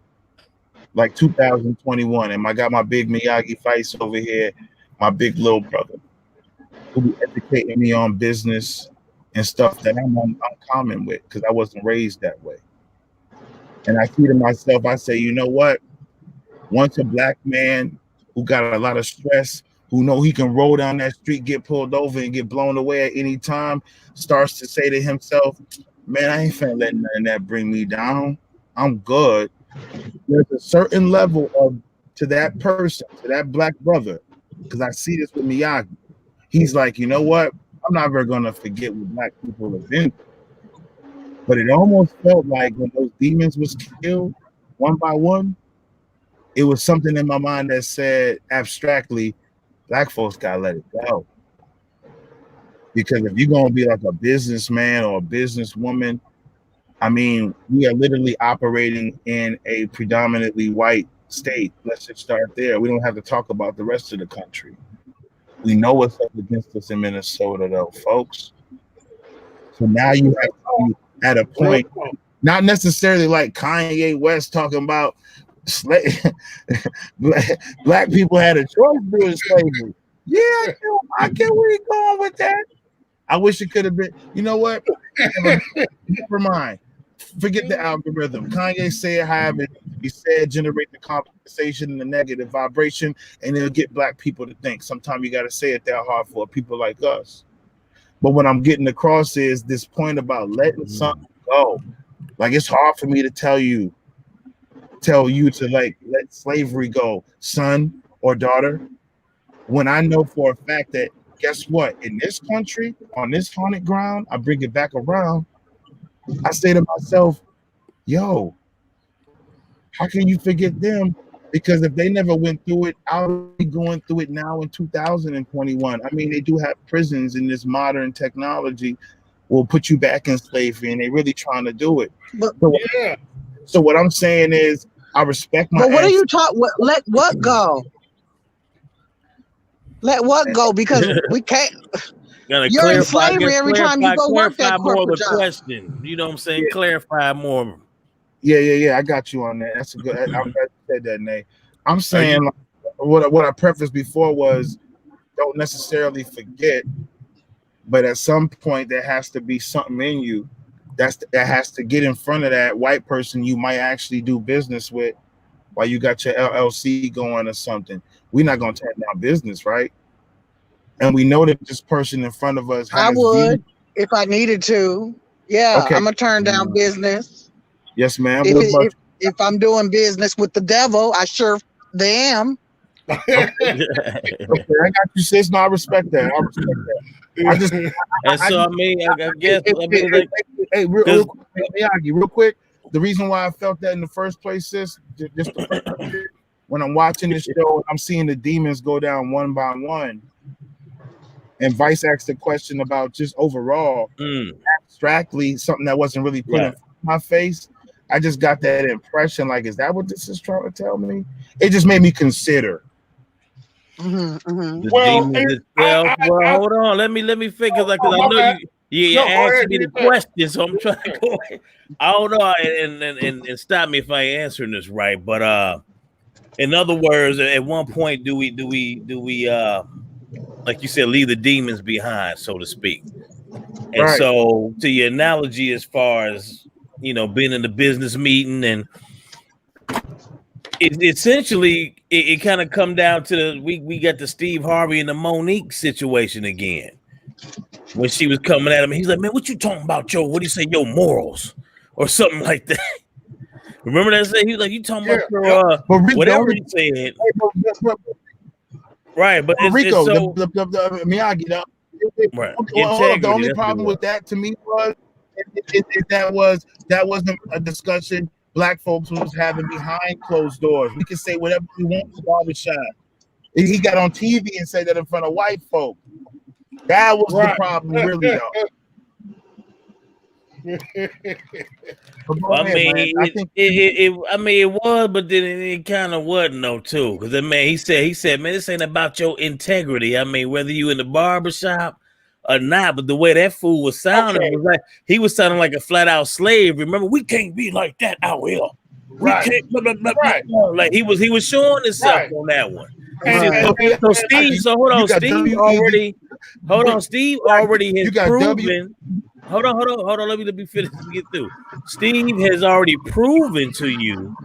like 2021, and I got my big Miyagi fights over here, my big little brother, who be educating me on business and stuff that I'm uncommon with because I wasn't raised that way. And I see to myself, I say, you know what? Once a black man who got a lot of stress, who know he can roll down that street, get pulled over, and get blown away at any time, starts to say to himself, man, I ain't finna let nothing that bring me down. I'm good. There's a certain level to that person, to that black brother, because I see this with Miyagi. He's like, you know what? I'm never going to forget what black people have been through. But it almost felt like when those demons was killed one by one, it was something in my mind that said abstractly, black folks got to let it go. Because if you're going to be like a businessman or a businesswoman, I mean, we are literally operating in a predominantly white state. Let's just start there. We don't have to talk about the rest of the country. We know what's up against us in Minnesota, though, folks. So now you have to be at a point, not necessarily like Kanye West talking about black people had a choice during slavery. Yeah, I get where you're going with that. I wish it could have been. You know what? Never mind. Forget the algorithm. Kanye said, however he said, generate the conversation and the negative vibration, and it'll get black people to think. Sometimes you got to say it that hard for people like us. But what I'm getting across is this point about letting something go. Like, it's hard for me to tell you to like let slavery go, son or daughter, when I know for a fact that, guess what? In this country, on this haunted ground, I bring it back around. I say to myself, yo, how can you forget them? Because if they never went through it, I'll be going through it now in 2021. I mean, they do have prisons, in this modern technology will put you back in slavery, and they're really trying to do it. So what I'm saying is, I respect my. But what are you talking? Let what go? Let what go? Because we can't. You're in slavery every time you go work that corporate job. Question. You know what I'm saying? Yeah. Clarify more. Yeah. I got you on that. That's a good. I'm glad you said that, Nate. I'm saying what I prefaced before was, don't necessarily forget, but at some point there has to be something in you that has to get in front of that white person you might actually do business with while you got your LLC going or something. We're not going to turn down business, right? And we know that this person in front of us has. I would if I needed to. Yeah, okay. I'm going to turn down business. Yes, ma'am. If I'm doing business with the devil, I sure am. Okay, I got you, sis. No, I respect that. I guess. Real quick. The reason why I felt that in the first place, sis, just when I'm watching this show, I'm seeing the demons go down one by one, And Vice asked a question about just overall, abstractly, something that wasn't really put in my face. I just got that impression, like, is that what this is trying to tell me? It just made me consider. Well, hold on. Let me figure, like, because I know you asked me the question, so I'm trying to go. I don't know, and stop me if I ain't answering this right. But in other words, at one point, do we like you said, leave the demons behind, so to speak? And so, to your analogy, as far as being in the business meeting, and essentially it kind of come down to we got the Steve Harvey and the Monique situation again. When she was coming at him, he's like, "Man, what you talking about, Joe? What do you say, your morals or something like that?" Remember that? He was like, "You talking about your whatever he said." Right, but Rico, so, Miyagi, the only problem with that to me was that wasn't a discussion Black folks was having behind closed doors. We can say whatever we want in the barbershop. He got on TV and said that in front of white folk. That was the problem, really, though. Well, I mean, it was, but then it kind of wasn't though too. Because the man, he said, "Man, this ain't about your integrity. I mean, whether you in the barbershop or not." But the way that fool was sounding was like he was sounding like a flat out slave. Remember, we can't be like that out here. We can't. Blah, blah, blah, blah. Like he was showing himself on that one. So Steve, hold on, Steve already. Hold on, Steve already has proven. Hold on. Let me finish to get through. Steve has already proven to you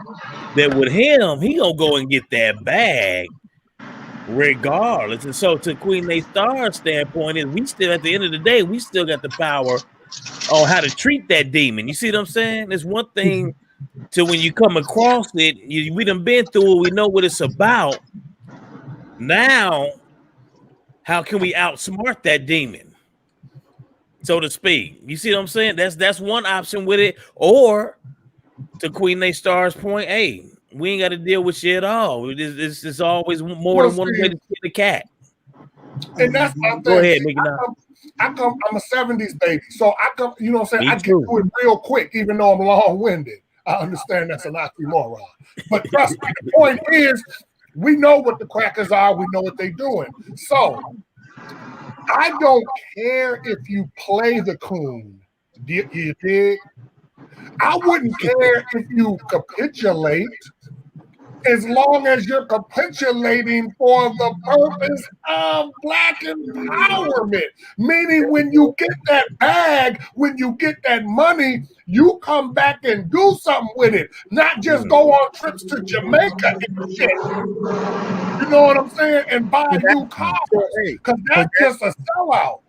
that with him, he gonna go and get that bag regardless. And so, to Queen A Star's standpoint, is we still at the end of the day, we still got the power on how to treat that demon. You see what I'm saying? There's one thing to when you come across it, we done been through it, we know what it's about. Now, how can we outsmart that demon, so to speak? You see what I'm saying? That's one option with it. Or to Queen A Star's point, hey, we ain't got to deal with shit at all. It's always more than one way to skin the cat. And that's my thing. Go ahead, I'm a 70s baby. So I come, you know what I'm saying? I get through it real quick, even though I'm long-winded. I understand that's an oxymoron. But trust me, the point is, we know what the crackers are. We know what they're doing. So I don't care if you play the coon. You dig? I wouldn't care if you capitulate, as long as you're capitulating for the purpose of Black empowerment. Meaning when you get that bag, when you get that money, you come back and do something with it, not just go on trips to Jamaica and shit. You know what I'm saying? And buy new cars, because that's just a sellout.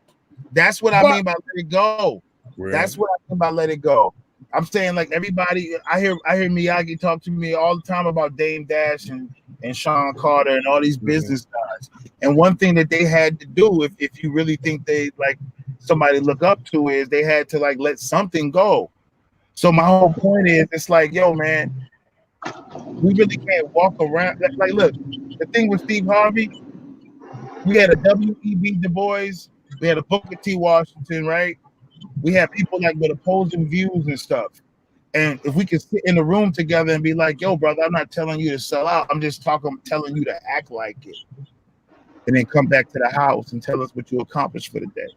That's what I mean by let it go. Really? That's what I mean by let it go. I'm saying, like, everybody, I hear Miyagi talk to me all the time about Dame Dash and Sean Carter and all these business guys. And one thing that they had to do, if you really think they like somebody to look up to, is they had to like let something go. So my whole point is, it's like, yo, man, we really can't walk around. Like, look, the thing with Steve Harvey, we had a W.E.B. Du Bois, we had a Booker T. Washington, right? We have people like with opposing views and stuff. And if we can sit in the room together and be like, yo, brother, I'm not telling you to sell out. I'm just telling you to act like it. And then come back to the house and tell us what you accomplished for the day.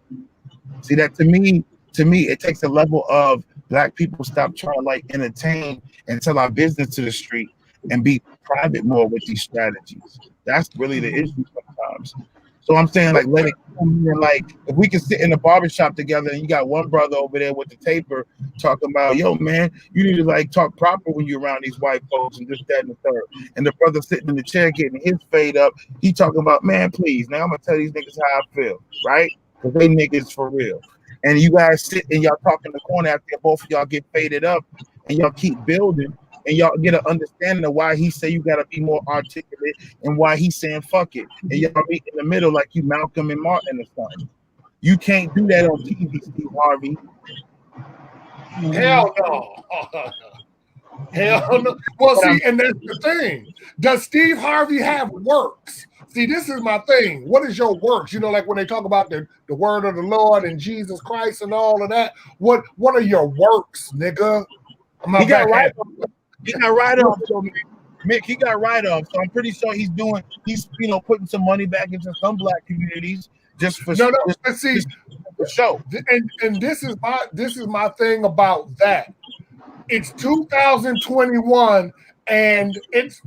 See, that to me, it takes a level of Black people stop trying to like entertain and tell our business to the street and be private more with these strategies. That's really the issue sometimes. So I'm saying, like, let it come here. Like, if we can sit in a barbershop together and you got one brother over there with the taper talking about, yo, man, you need to like talk proper when you're around these white folks and this, that, and the third. And the brother sitting in the chair getting his fade up, he talking about, man, please, now I'm gonna tell these niggas how I feel, right? Because they niggas for real. And you guys sit and y'all talk in the corner after both of y'all get faded up and y'all keep building. And y'all get an understanding of why he say you gotta be more articulate and why he's saying fuck it. And y'all meet in the middle like you Malcolm and Martin or something. You can't do that on TV, Steve Harvey. Hell no. Hell no. Well, see, and that's the thing. Does Steve Harvey have works See, this is my thing. What is your works? You know, like when they talk about the word of the Lord and Jesus Christ and all of that. What are your works, nigga? He got write-off. So Mick, he got write-off. So I'm pretty sure he's putting some money back into some black communities just for show. And this is my thing about that. It's 2021, and it's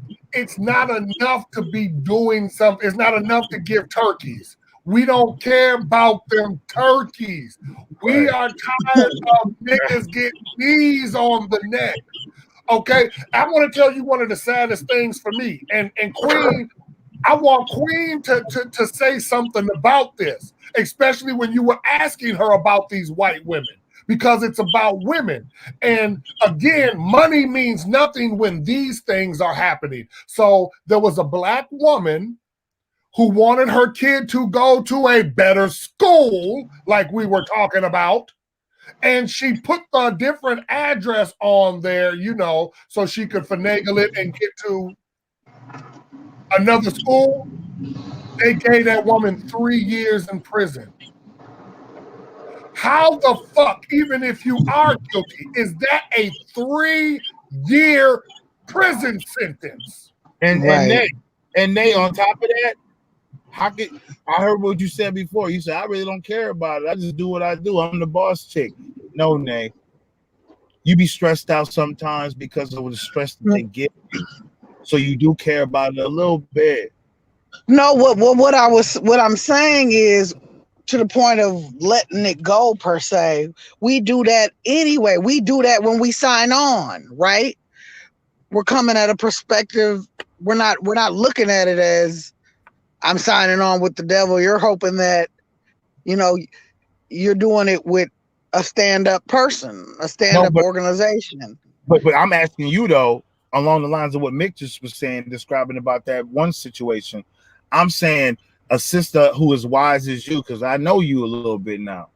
not enough to be doing something. It's not enough to give turkeys. We don't care about them turkeys. We are tired of niggas getting knees on the neck. Okay, I want to tell you one of the saddest things for me, and Queen, I want Queen to say something about this, especially when you were asking her about these white women, because it's about women. And again, money means nothing when these things are happening. So there was a black woman who wanted her kid to go to a better school, like we were talking about. And she put the different address on there, you know, so she could finagle it and get to another school. They gave that woman 3 years in prison. How the fuck, even if you are guilty, is that a 3-year prison sentence? And they on top of that, I heard what you said before. You said, I really don't care about it. I just do what I do. I'm the boss chick. No, Nay. You be stressed out sometimes because of the stress that they give you. So you do care about it a little bit. No, what I'm saying is, to the point of letting it go per se, we do that anyway. We do that when we sign on, right? We're coming at a perspective. We're not looking at it as I'm signing on with the devil. You're hoping that, you know, you're doing it with a stand-up person, a stand-up organization. But I'm asking you though, along the lines of what Mick just was saying, describing about that one situation. I'm saying a sister who is wise as you, because I know you a little bit now.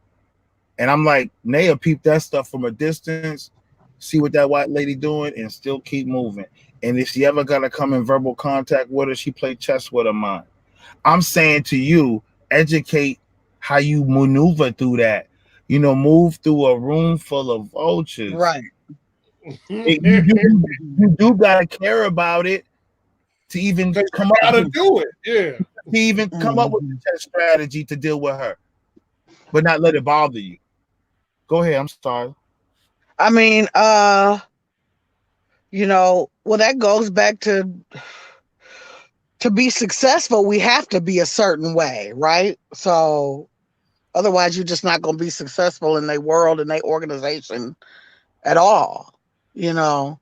And I'm like, Naya, peep that stuff from a distance, see what that white lady doing, and still keep moving. And if she ever got to come in verbal contact with her, she play chess with her mind. I'm saying to you, educate how you maneuver through that. You know, move through a room full of vultures. Right. You do gotta care about it to even come up to do it. Yeah. To even come up with a strategy to deal with her, but not let it bother you. Go ahead. I'm sorry. I mean, you know, well, that goes back to be successful, we have to be a certain way, right? So otherwise, you're just not going to be successful in their world and their organization at all, you know?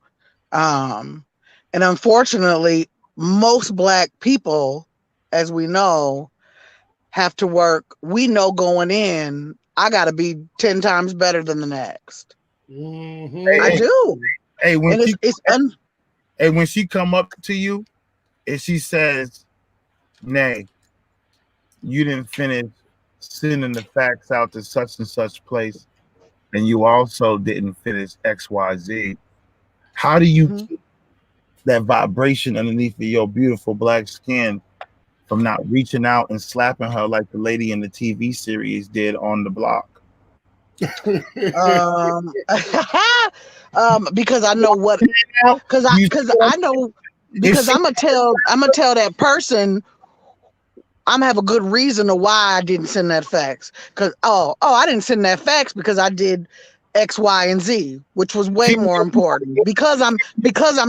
And unfortunately, most Black people, as we know, have to work. We know going in, I got to be 10 times better than the next. I do. Hey, when she come up to you and she says, Nay, you didn't finish sending the facts out to such and such place, and you also didn't finish XYZ, how do you keep that vibration underneath of your beautiful Black skin from not reaching out and slapping her like the lady in the TV series did on the block? Because I know what, because I know, because I'm gonna tell that person I'm gonna have a good reason of why I didn't send that fax. Because I didn't send that fax because I did X, Y, and Z, which was way more important. Because I'm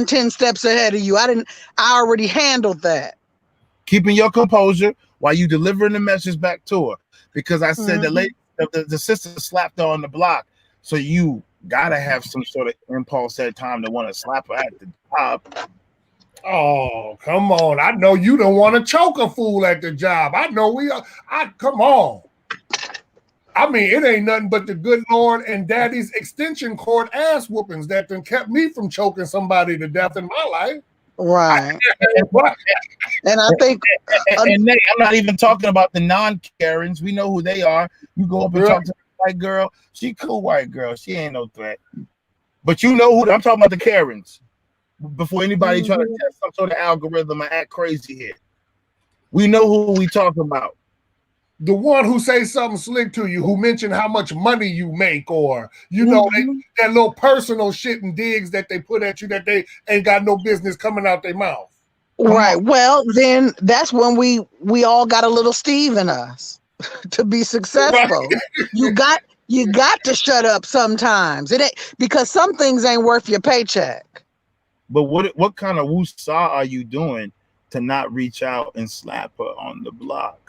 10 steps ahead of you. I already handled that. Keeping your composure while you delivering the message back to her. Because I said the sister slapped her on the block. So you gotta have some sort of impulse at time to want to slap her at the top. Oh, come on. I know you don't want to choke a fool at the job. I know come on. I mean, it ain't nothing but the good Lord and Daddy's extension cord ass whoopings that done kept me from choking somebody to death in my life. Right. And I think I'm not even talking about the non-Karens. We know who they are. You go up and talk to a white girl. She cool white girl. She ain't no threat. But you know who I'm talking about, the Karens. Before anybody try to test some sort of algorithm and act crazy here. We know who we talking about. The one who says something slick to you, who mentioned how much money you make, or you know, that little personal shit and digs that they put at you that they ain't got no business coming out their mouth. Right. Well, then that's when we all got a little Steve in us to be successful. Right. You got to shut up sometimes. It ain't, because some things ain't worth your paycheck. But what kind of woo-saw are you doing to not reach out and slap her on the block?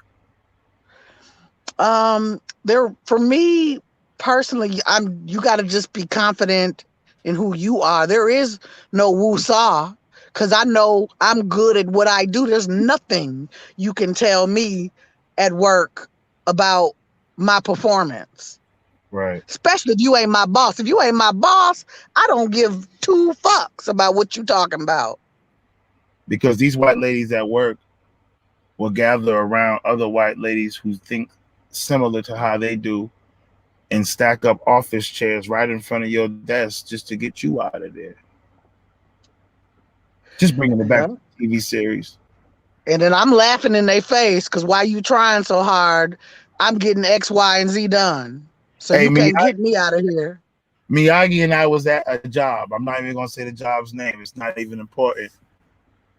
There, for me personally, you got to just be confident in who you are. There is no woo-saw, because I know I'm good at what I do. There's nothing you can tell me at work about my performance. Right. Especially if you ain't my boss. If you ain't my boss, I don't give two fucks about what you talking about. Because these white ladies at work will gather around other white ladies who think similar to how they do and stack up office chairs right in front of your desk just to get you out of there. Just bringing it back to the TV series. And then I'm laughing in their face because why you trying so hard, I'm getting X, Y, and Z done. So you can't get me out of here. Miyagi and I was at a job. I'm not even going to say the job's name. It's not even important.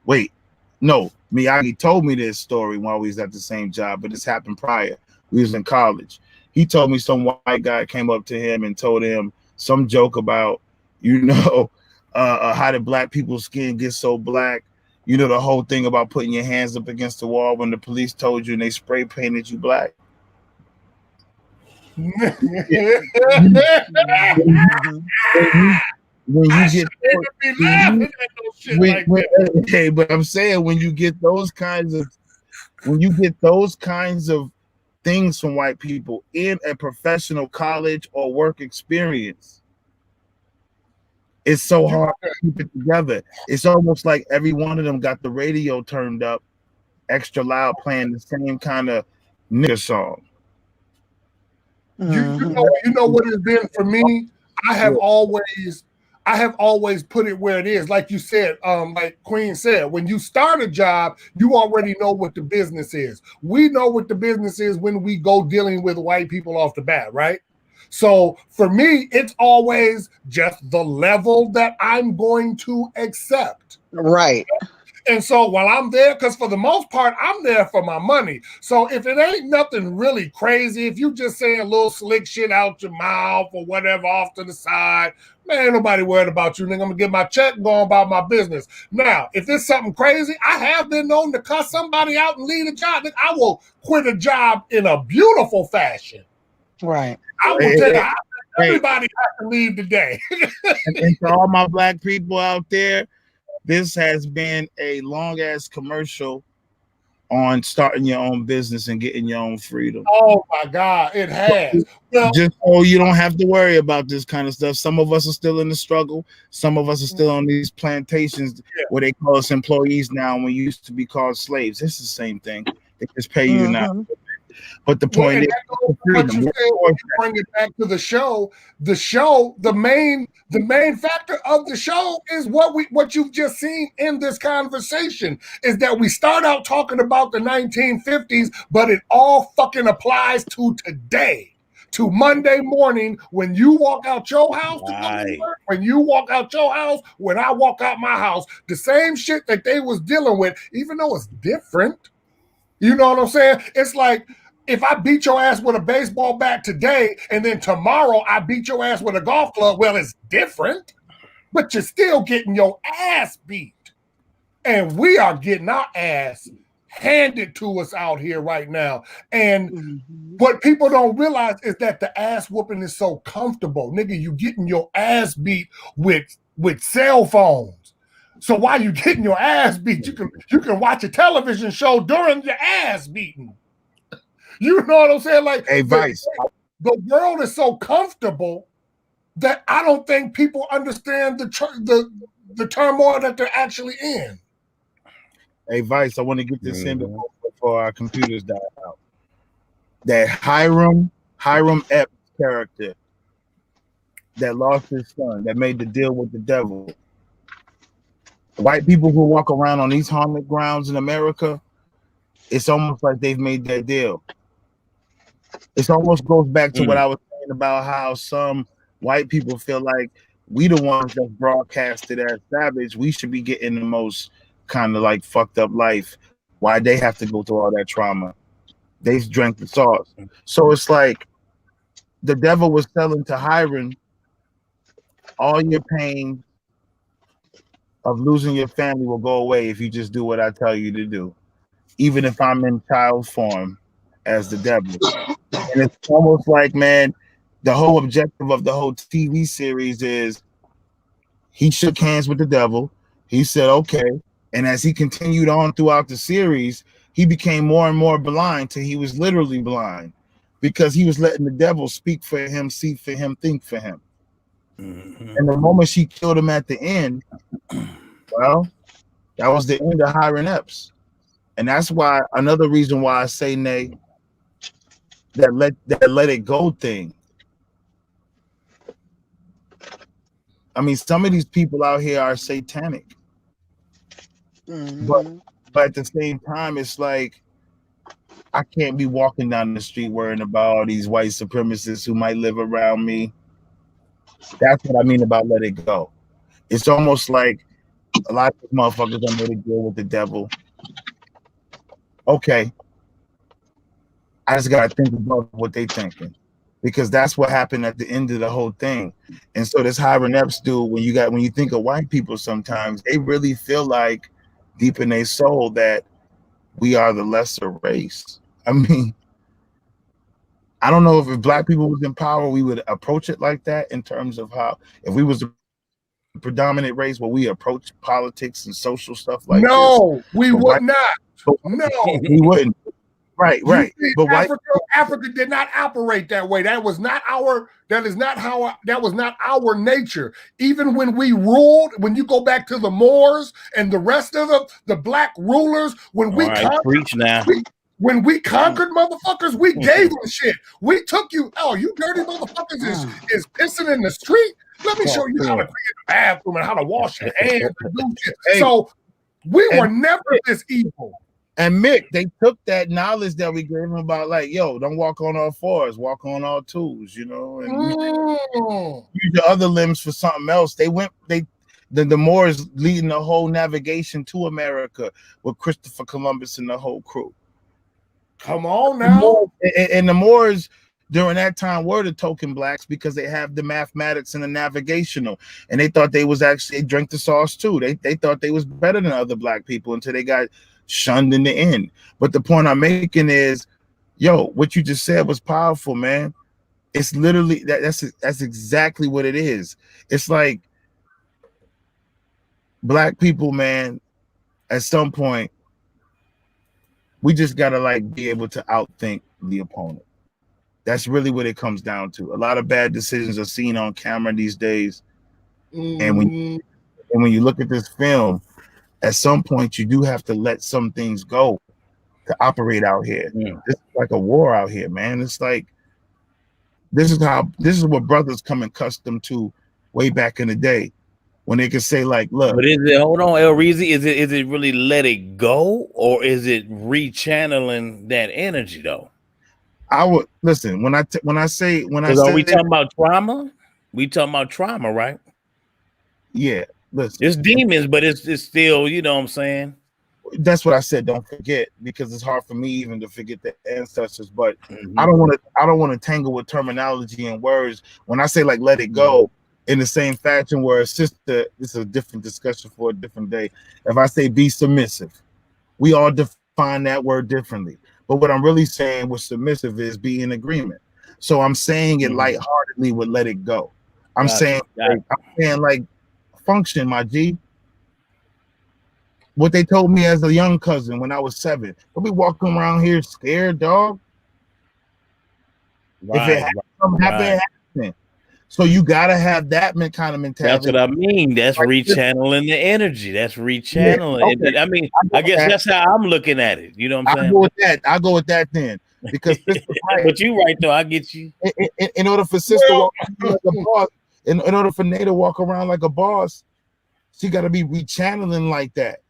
Wait, no. Miyagi told me this story while we was at the same job, but this happened prior. We was in college. He told me some white guy came up to him and told him some joke about, you know, how did black people's skin get so black? You know, the whole thing about putting your hands up against the wall when the police told you and they spray painted you black. When you get okay, but I'm saying when you get those kinds of things from white people in a professional college or work experience, it's so hard to keep it together. It's almost like every one of them got the radio turned up extra loud playing the same kind of nigga song. You know what it's been for me? I have always put it where it is. Like you said, like Queen said, when you start a job, you already know what the business is. We know what the business is when we go dealing with white people off the bat, right? So for me, it's always just the level that I'm going to accept. Right. And so while I'm there, because for the most part, I'm there for my money. So if it ain't nothing really crazy, if you just saying a little slick shit out your mouth or whatever off to the side, man, ain't nobody worried about you. Nigga, I'm going to get my check and go about my business. Now, if it's something crazy, I have been known to cuss somebody out and leave a job. I will quit a job in a beautiful fashion. Right. I will tell you, everybody has to leave today. And for all my black people out there, this has been a long-ass commercial on starting your own business and getting your own freedom. Oh, my God, it has. Well, just so you don't have to worry about this kind of stuff. Some of us are still in the struggle. Some of us are still on these plantations where they call us employees now when we used to be called slaves. It's the same thing. They just pay you now. But the point is, what you say when you bring it back to the show, the main factor of the show is what you've just seen in this conversation is that we start out talking about the 1950s, but it all fucking applies to today. To Monday morning when you walk out your house to go to work, when you walk out your house, when I walk out my house, the same shit that they was dealing with, even though it's different. You know what I'm saying? It's like if I beat your ass with a baseball bat today and then tomorrow I beat your ass with a golf club, well, it's different, but you're still getting your ass beat. And we are getting our ass handed to us out here right now. And what people don't realize is that the ass whooping is so comfortable. Nigga, you getting your ass beat with cell phones. So while you getting your ass beat, you can watch a television show during your ass beating. You know what I'm saying? Like, hey, Vice. The world is so comfortable that I don't think people understand the turmoil that they're actually in. Hey, Vice, I want to get this in before our computers die out. That Hiram Epps character that lost his son, that made the deal with the devil. White people who walk around on these haunted grounds in America, It's almost like they've made that deal. It almost goes back to what I was saying about how some white people feel like we the ones that broadcasted as savage. We should be getting the most kind of like fucked up life. Why they have to go through all that trauma? They drank the sauce. So it's like the devil was telling to Hiram, all your pain of losing your family will go away if you just do what I tell you to do, even if I'm in child form as the devil. And it's almost like, man, the whole objective of the whole TV series is he shook hands with the devil. He said, okay. And as he continued on throughout the series, he became more and more blind till he was literally blind because he was letting the devil speak for him, see for him, think for him. And the moment she killed him at the end, well, that was the end of Hiram Epps. And that's why another reason why I say, Nay, that let it go thing. I mean, some of these people out here are satanic. But at the same time, it's like I can't be walking down the street worrying about all these white supremacists who might live around me. That's what I mean about let it go. It's almost like a lot of motherfuckers don't know to deal with the devil. Okay. I just gotta think about what they thinking. Because that's what happened at the end of the whole thing. And so this Hiram Epps dude, when you think of white people sometimes, they really feel like deep in their soul that we are the lesser race. I mean, I don't know if black people was in power, we would approach it like that in terms of how, if we was the predominant race where we approach politics and social stuff like this. No, we would not. No, we wouldn't. Right. But Africa did not operate that way. That was not our nature. Even when we ruled, when you go back to the Moors and the rest of the black rulers, when we conquered motherfuckers, we gave them shit. We took you, you dirty motherfuckers is pissing in the street. Let me show you how to clean the bathroom and how to wash your hands and do shit. So we were never this evil. And Mick, they took that knowledge that we gave them about, like, yo, don't walk on all fours, walk on all twos, you know, and use your other limbs for something else. The Moors leading the whole navigation to America with Christopher Columbus and the whole crew. Come on now. And the Moors during that time were the token blacks because they have the mathematics and the navigational, and they thought they drank the sauce too. They thought they was better than other black people until they got shunned in the end. But the point I'm making is, yo, what you just said was powerful, man. It's literally that's exactly what it is. It's like black people, man, at some point we just gotta like be able to outthink the opponent. That's really what it comes down to. A lot of bad decisions are seen on camera these days. And when you look at this film, at some point you do have to let some things go to operate out here. This is like a war out here, man. It's like this is what brothers come accustomed to way back in the day when they could say, like, look. But is it, hold on, El Reezy, is it really let it go, or is it rechanneling that energy though? I would listen when I say are we talking about trauma? We talking about trauma, right? Yeah, listen. It's demons, but it's still, you know what I'm saying? That's what I said. Don't forget, because it's hard for me even to forget the ancestors. But I don't want to tangle with terminology and words. When I say like let it go, in the same fashion where it's just this is a different discussion for a different day. If I say be submissive, we all define that word differently. But what I'm really saying with submissive is be in agreement. So I'm saying it lightheartedly with let it go. I'm saying like function, my G. What they told me as a young cousin when I was 7. Don't be walking around here scared, dog. If it happen. So you gotta have that kind of mentality. That's what I mean. That's like rechanneling the energy. That's rechanneling. Yeah, okay. I mean, I guess that's how I'm looking at it. You know what I'm saying? I'll go with that then. Because but you right though, I get you. In order for sister to walk like a boss, in order for Nate to walk around like a boss, she gotta be rechanneling like that.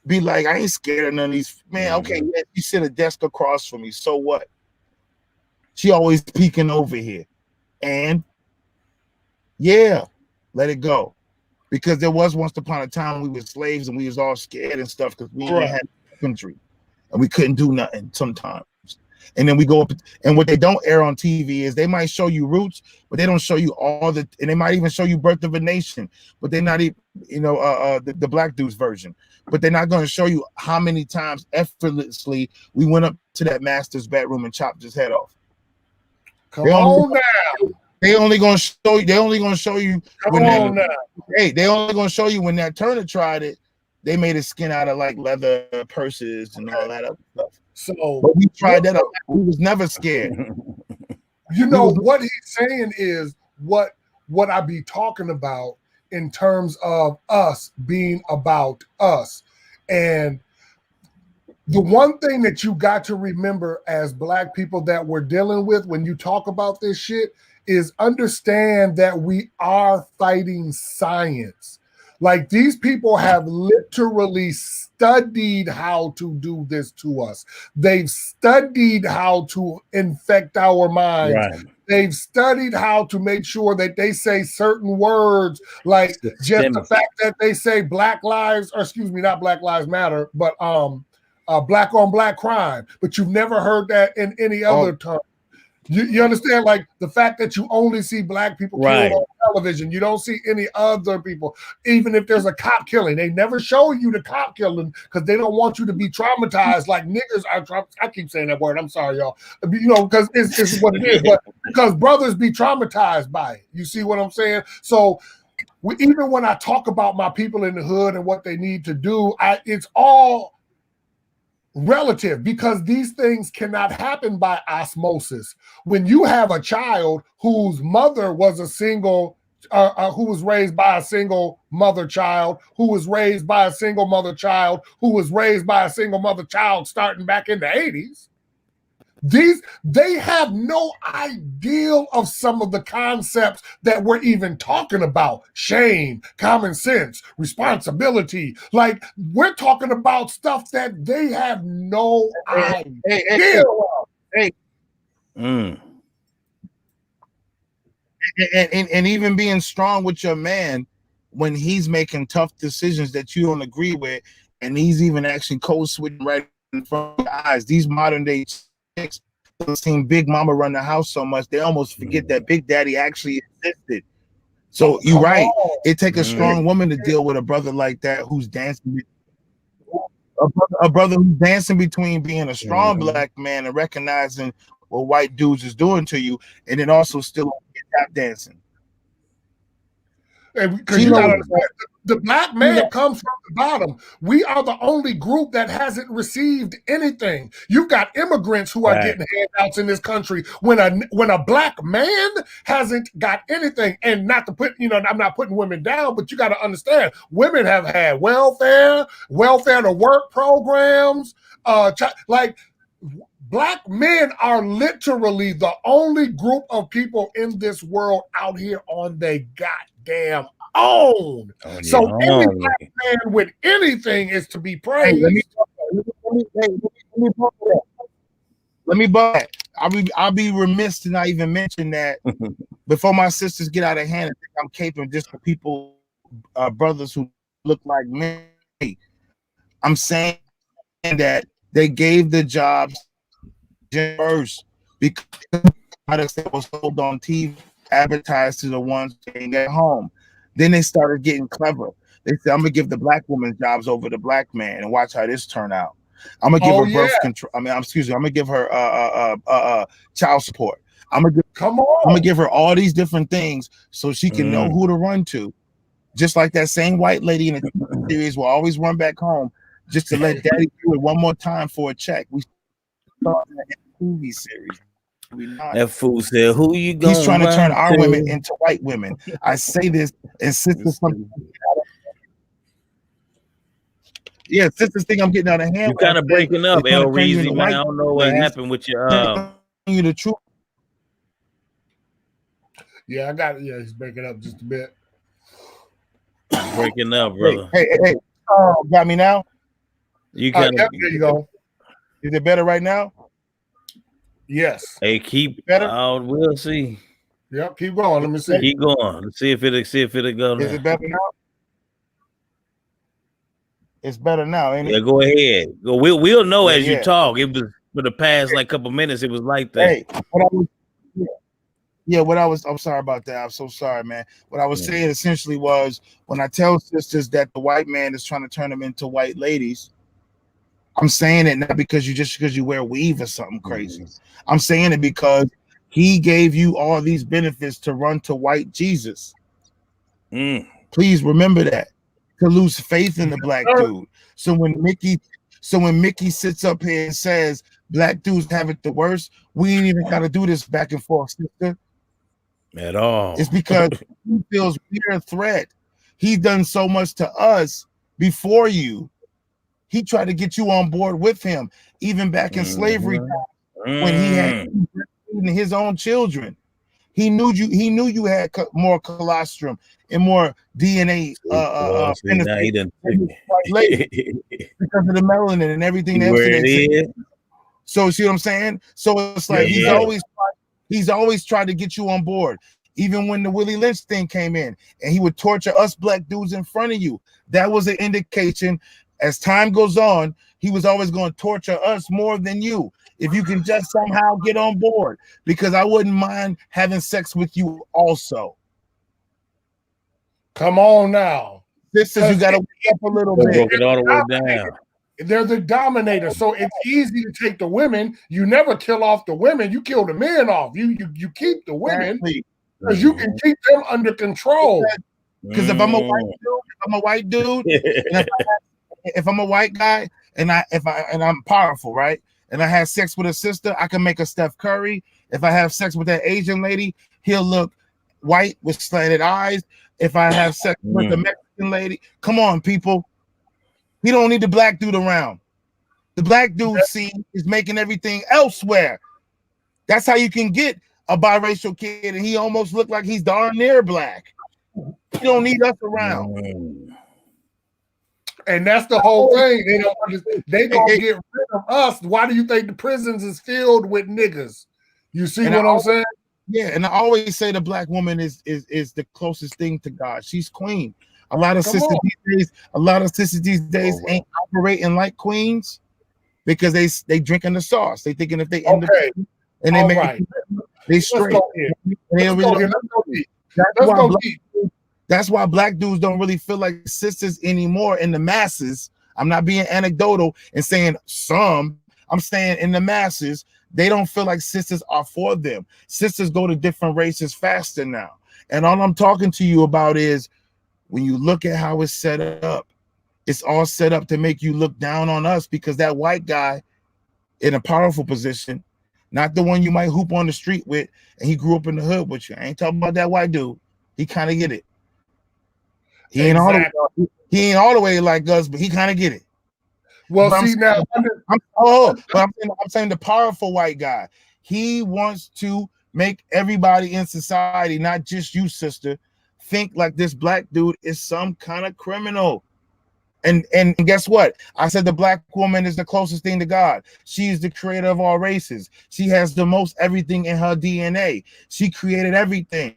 be like, I ain't scared of none of these. Man, okay, yeah, you sit a desk across from me, so what? She always peeking over here. And yeah, let it go. Because there was once upon a time we were slaves and we was all scared and stuff because we didn't have country and we couldn't do nothing sometimes. And then we go up, and what they don't air on TV is they might show you Roots, but they don't show you all the, and they might even show you Birth of a Nation, but they're not even, you know, the black dude's version. But they're not going to show you how many times effortlessly we went up to that master's bedroom and chopped his head off. Come on now. They only gonna show you. They only gonna show you when they only gonna show you when that Turner tried it. They made his skin out of like leather purses and all that other stuff. So but we tried that. We was never scared. You know what he's saying is what I be talking about in terms of us being about us. And the one thing that you got to remember as Black people that we're dealing with when you talk about this shit is understand that we are fighting science. Like, these people have literally studied how to do this to us. They've studied how to infect our minds. Right. They've studied how to make sure that they say certain words, like just the fact that they say Black Lives, or excuse me, not Black Lives Matter, but Black on Black crime. But you've never heard that in any other term. You understand, like the fact that you only see Black people killed on television. You don't see any other people. Even if there's a cop killing, they never show you the cop killing because they don't want you to be traumatized like niggas are. I keep saying that word. I'm sorry, y'all. You know, because it's what it is. But because brothers be traumatized by it. You see what I'm saying? So even when I talk about my people in the hood and what they need to do, it's all relative, because these things cannot happen by osmosis. When you have a child whose mother was a single, who was raised by a single mother child, who was raised by a single mother child, who was raised by a single mother child starting back in the 80s, they have no idea of some of the concepts that we're even talking about. Shame, common sense, responsibility. Like, we're talking about stuff that they have no idea. And even being strong with your man when he's making tough decisions that you don't agree with, and he's even actually code switching right in front of your eyes. These modern day chicks seen Big Mama run the house so much they almost forget that Big Daddy actually existed. So you're right. It takes a strong woman to deal with a brother like that who's dancing. A brother who's dancing between being a strong Black man and recognizing what white dudes is doing to you, and then also still tap dancing. Because you gotta understand, the Black man comes from the bottom. We are the only group that hasn't received anything. You've got immigrants who are getting handouts in this country when a Black man hasn't got anything. And not to put, I'm not putting women down, but you got to understand, women have had welfare to work programs, like. Black men are literally the only group of people in this world out here on their goddamn own. So any Black man with anything is to be praised. Let me buy it. I'll be remiss to not even mention that before my sisters get out of hand and think I'm caping just for people, brothers who look like me. I'm saying that they gave the jobs first because products that was sold on TV advertised to the ones staying at home. Then they started getting clever. They said, I'm gonna give the Black woman jobs over the Black man and watch how this turn out. I'm gonna give her birth control. I'm gonna give her child support. I'm gonna give her all these different things so she can know who to run to. Just like that same white lady in the series will always run back home just to let daddy do it one more time for a check. We saw that in the TV series. That fool said, "Who you going?" He's trying to turn our women into white women. I say this, and sisters, sisters think I'm getting out of hand. You kind of breaking up, El Reezy, man. I don't know what happened with your. You the truth. Yeah, I got it. Yeah, he's breaking up just a bit. Breaking up, brother. Hey. Got me now? You kind of. There you go. Is it better right now? Yes. Hey, keep better. We'll see. Yep. Keep going. Let me see. Keep going. Let's see if it'll go. Is it better now? It's better now, ain't it? Yeah, go ahead. Go. We'll know as you talk. It was for the past like couple minutes. It was like that. Hey, I'm sorry about that. I'm so sorry, man. What I was saying essentially was when I tell sisters that the white man is trying to turn them into white ladies, I'm saying it not because you wear weave or something crazy. I'm saying it because he gave you all these benefits to run to white Jesus. Please remember that. To lose faith in the black dude. So when Mickey sits up here and says black dudes have it the worst, we ain't even got to do this back and forth, sister. At all. It's because he feels we're a threat. He's done so much to us before you. He tried to get you on board with him, even back in slavery when he had his own children. He knew you had more colostrum and more DNA because of the melanin and everything else. So see what I'm saying? So it's like he's always tried to get you on board. Even when the Willie Lynch thing came in and he would torture us black dudes in front of you, that was an indication. As time goes on, he was always going to torture us more than you. If you can just somehow get on board, because I wouldn't mind having sex with you also. Come on now. Sisters, you got to wake up a little bit. Broke it all the way down. They're the dominator, so it's easy to take the women. You never kill off the women. You kill the men off. You keep the women because you can keep them under control. Because if I'm a white dude, if I'm a white guy, and I'm powerful, right? And I have sex with a sister, I can make a Steph Curry. If I have sex with that Asian lady, he'll look white with slanted eyes. If I have sex with the Mexican lady, come on, people. He don't need the black dude around. The black dude, is making everything elsewhere. That's how you can get a biracial kid, and he almost looked like he's darn near black. He don't need us around. And that's the whole thing. They gonna get rid of us. Why do you think the prisons is filled with niggas? You see what I'm saying? Yeah, and I always say the black woman is the closest thing to God. She's queen. A lot of sisters these days ain't operating like queens because they drinking the sauce. They thinking if they end up and they make they straight. That's why black dudes don't really feel like sisters anymore in the masses. I'm not being anecdotal and saying some. I'm saying in the masses, they don't feel like sisters are for them. Sisters go to different races faster now. And all I'm talking to you about is when you look at how it's set up, it's all set up to make you look down on us because that white guy in a powerful position, not the one you might hoop on the street with, and he grew up in the hood with you. I ain't talking about that white dude. He kind of get it. He ain't all the way like us, but he kind of get it. Well, but see now, I'm saying the powerful white guy. He wants to make everybody in society, not just you, sister, think like this black dude is some kind of criminal. And guess what? I said the black woman is the closest thing to God. She is the creator of all races. She has the most everything in her DNA. She created everything.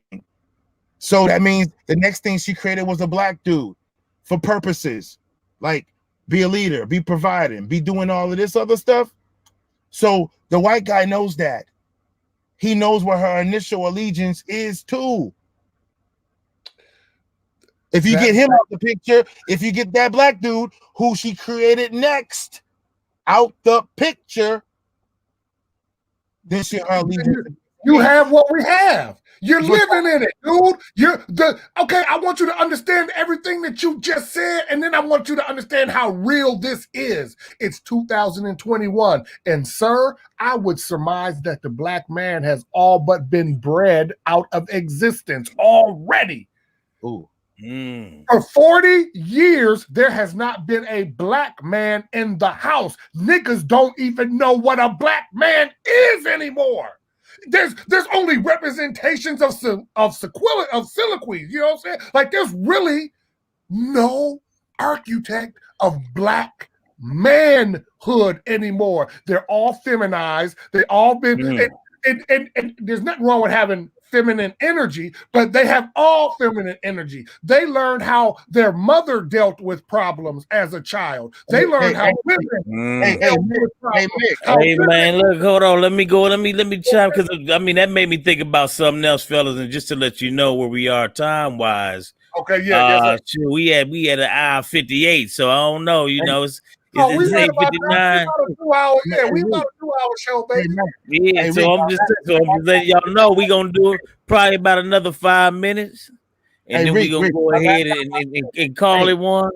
So that means the next thing she created was a black dude for purposes like be a leader, be providing, be doing all of this other stuff. So the white guy knows that. He knows what her initial allegiance is too. If you get him out the picture, if you get that black dude who she created next out the picture, then she her allegiance. You have what we have. You're living in it, dude. I want you to understand everything that you just said, and then I want you to understand how real this is. It's 2021, and sir, I would surmise that the black man has all but been bred out of existence already. Ooh. For 40 years, there has not been a black man in the house. Niggas don't even know what a black man is anymore. There's only representations of soliloquies, you know what I'm saying? Like there's really no architect of black manhood anymore. They're all feminized. They all been and there's nothing wrong with having feminine energy, but they have all feminine energy. They learned how their mother dealt with problems as a child. They learned how women dealt with problems. Hey man, look, hold on. Let me chime, because I mean that made me think about something else, fellas, and just to let you know where we are time wise. Okay, yeah, we had an hour 58, so I don't know, you know, it's we had about 59. a 2 hour, we about a 2 hour show, baby. Yeah, so I'm just letting y'all know we gonna do it probably about another 5 minutes, and then we gonna go ahead and call it one.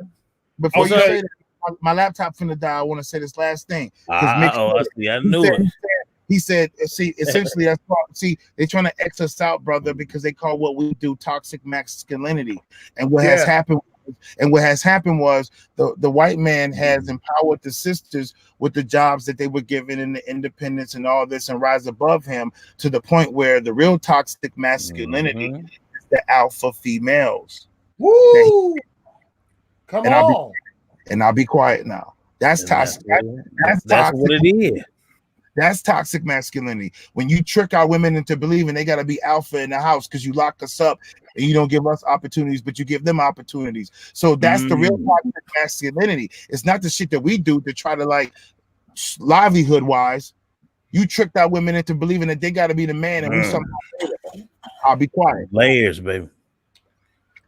Before you say that, my laptop finna die. I want to say this last thing. I knew it. He said, see, essentially, that's they're trying to X us out, brother, because they call what we do toxic masculinity. And what has happened, was the white man has empowered the sisters with the jobs that they were given in the independence and all this, and rise above him to the point where the real toxic masculinity is the alpha females. Woo! Come on. I'll be quiet now. That's toxic. That's toxic. What it is. That's toxic masculinity. When you trick our women into believing they got to be alpha in the house because you lock us up and you don't give us opportunities, but you give them opportunities. So that's the real toxic masculinity. It's not the shit that we do to try to, like, livelihood wise. You tricked our women into believing that they got to be the man, and we somehow. I'll be quiet. Layers, baby.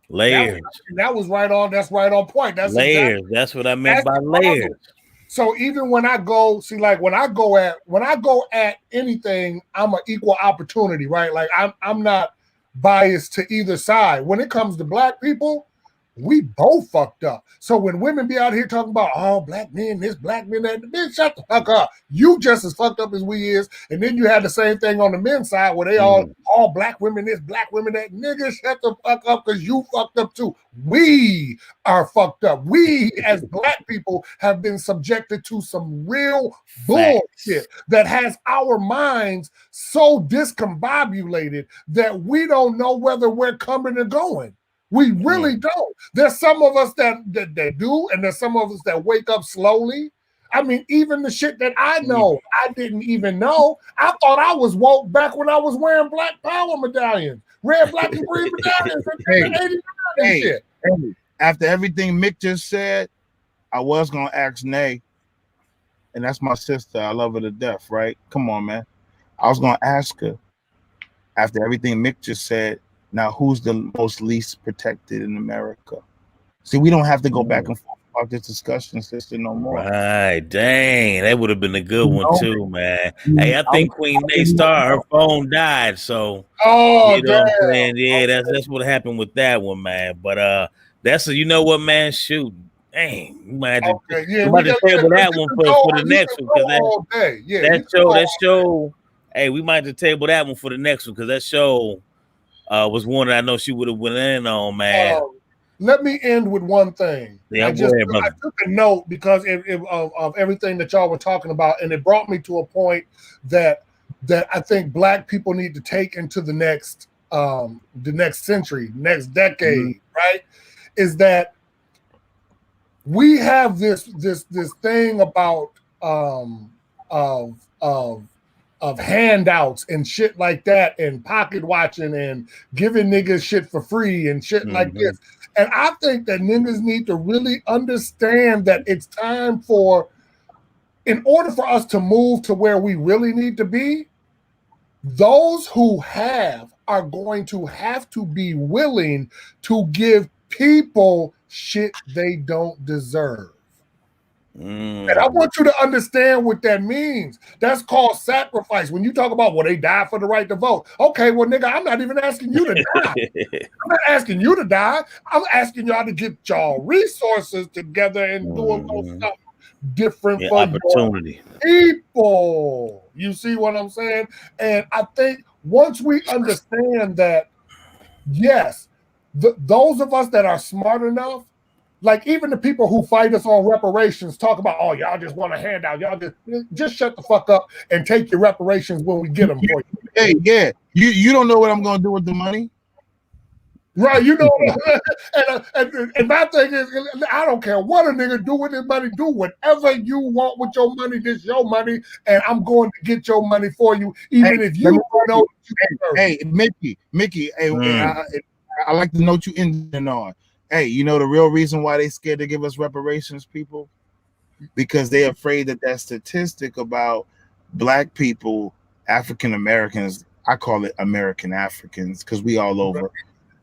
Layers. That was right on. That's right on point. That's layers. That's what I meant by layers. So even when I go, when I go at anything, I'm an equal opportunity, right? Like I'm not biased to either side. When it comes to black people, we both fucked up. So when women be out here talking about, oh, black men this, black men that, bitch, shut the fuck up. You just as fucked up as we is. And then you had the same thing on the men's side where they all black women this, black women that. Nigga, shut the fuck up, because you fucked up too. We are fucked up. We as black people have been subjected to some real bullshit that has our minds so discombobulated that we don't know whether we're coming or going. We really don't. There's some of us that do, and there's some of us that wake up slowly. I mean, even the shit that I know, I didn't even know. I thought I was woke back when I was wearing Black Power medallions, red, black, and green medallions in 89 and shit. After everything Mick just said, I was gonna ask Nay, and that's my sister. I love her to death, right? Come on, man. I was gonna ask her, after everything Mick just said, now who's the most least protected in America? See, we don't have to go back and forth about this discussion, sister, no more. Right, dang, that would have been a good one too, man. Hey, I think Queen Naystar, her phone died, so you know what I'm saying? Yeah, that's what happened with that one, man. But you know what, man? Shoot, dang, we might have to, table that one for the next one, because that show. Hey, we might have to table that one for the next one, because that show was one that I know she would have went in on, man. Let me end with one thing. Yeah, I took a note because of everything that y'all were talking about, and it brought me to a point that I think black people need to take into the next century, next decade, right? Is that we have this thing about of handouts and shit like that, and pocket watching and giving niggas shit for free and shit like this. And I think that niggas need to really understand that it's time in order for us to move to where we really need to be, those who are going to have to be willing to give people shit they don't deserve. And I want you to understand what that means. That's called sacrifice. When you talk about, well, they died for the right to vote. Okay, well, nigga, I'm not even asking you to die. I'm not asking you to die. I'm asking y'all to get y'all resources together and do a little something different for opportunity. People. You see what I'm saying? And I think once we understand that, yes, those of us that are smart enough, like even the people who fight us on reparations talk about, oh, y'all just want a handout. Y'all just shut the fuck up and take your reparations when we get them for you. Hey, yeah. You don't know what I'm going to do with the money? Right, you know, and my thing is, I don't care what a nigga do with his money. Do whatever you want with your money. This your money, and I'm going to get your money for you, even if you know. Hey, Mickey, hey, I like the note you ended on. Hey, you know the real reason why they scared to give us reparations, people? Because they're afraid that statistic about black people, African Americans, I call it American Africans because we all over.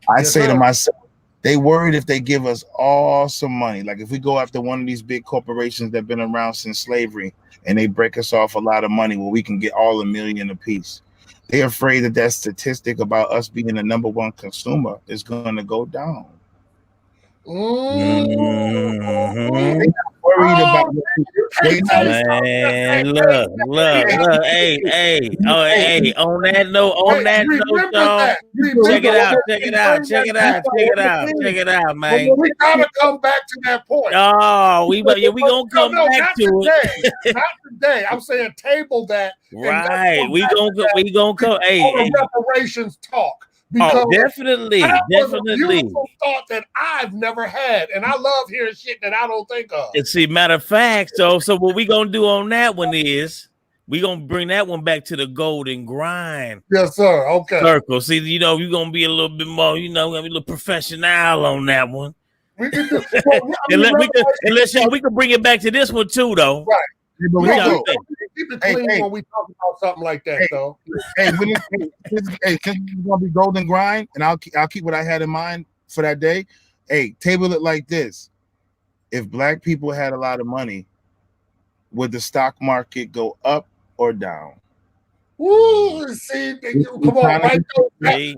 I say to myself, they worried if they give us all some money, like if we go after one of these big corporations that have been around since slavery and they break us off a lot of money where we can get all $1 million apiece. They're afraid that statistic about us being the number one consumer is going to go down. Mm-hmm. They're not worried about man. Look. Hey. Oh, hey. On that note, y'all. Check it out, man. We gotta come back to that point. Oh, we gonna come back to it. Not today. I'm saying table that. Right. We gonna come. Hey, reparations talk. Because definitely. Was a beautiful thought that I've never had, and I love hearing shit that I don't think of. And see, matter of fact, so what we gonna do on that one is we gonna bring that one back to the golden grind. Yes, sir. Okay. Circle. See, you know, you're gonna be a little bit more, you know, gonna be a little professional on that one. We can do, we can bring it back to this one too, though. Right. Keep it clean when we talk about something like that, though. Hey, it's gonna be golden grind, and I'll keep what I had in mind for that day. Hey, table it like this: if black people had a lot of money, would the stock market go up or down? Woo! See, come on, right? Hey,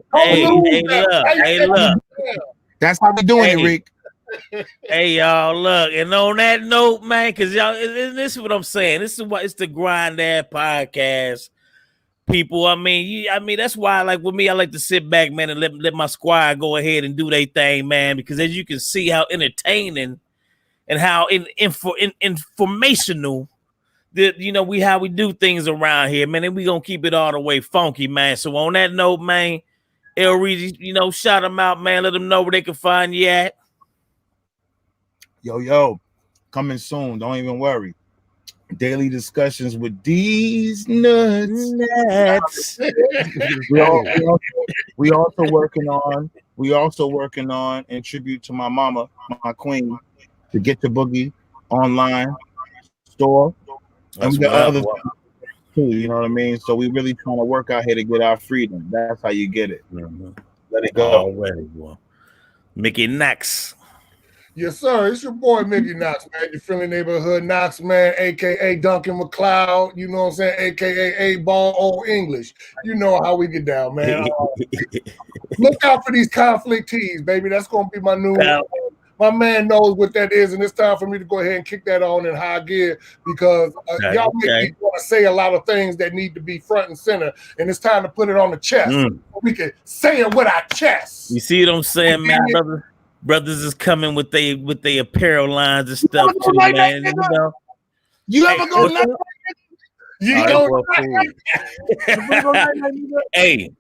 look. That's how we doing it, Rick. Hey, y'all, look, and on that note, man, because y'all, this is what I'm saying. This is what it's the Grind Dad podcast, people. I mean, that's why, like with me, I like to sit back, man, and let my squad go ahead and do their thing, man. Because as you can see, how entertaining and how informational that how we do things around here, man. And we gonna keep it all the way funky, man. So on that note, man, El Reezy, shout them out, man. Let them know where they can find you at. Yo, coming soon. Don't even worry. Daily discussions with these nuts. we also working on in tribute to my mama, my queen, to Get the Boogie online store. And we got other things too, you know what I mean? So we really trying to work out here to get our freedom. That's how you get it. Mm-hmm. Let it go. Already, boy. Mickey Knox. Yes, sir. It's your boy Mickey Knox, man. Your friendly neighborhood Knox, man, aka Duncan McLeod. You know what I'm saying? AKA A-Ball Old English. You know how we get down, man. Look out for these conflict tees, baby. That's gonna be my new. My man knows what that is, and it's time for me to go ahead and kick that on in high gear because y'all make me want to say a lot of things that need to be front and center, and it's time to put it on the chest. So we can say it with our chest. You see what I'm saying, man? Brothers is coming with they apparel lines and stuff too, man. You ever go night? Hey,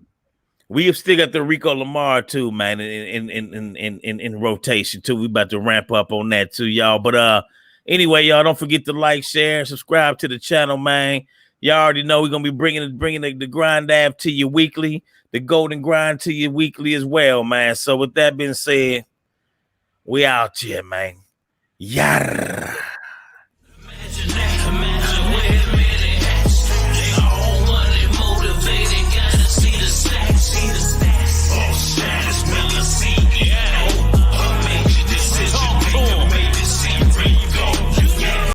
we have still got the Rico Lamar too, man, in rotation too. We about to ramp up on that too, y'all. But anyway, y'all don't forget to like, share, and subscribe to the channel, man. Y'all already know we're gonna be bringing the Grind App to you weekly, the Golden Grind to you weekly as well, man. So with that being said, we out here, man. Yarr.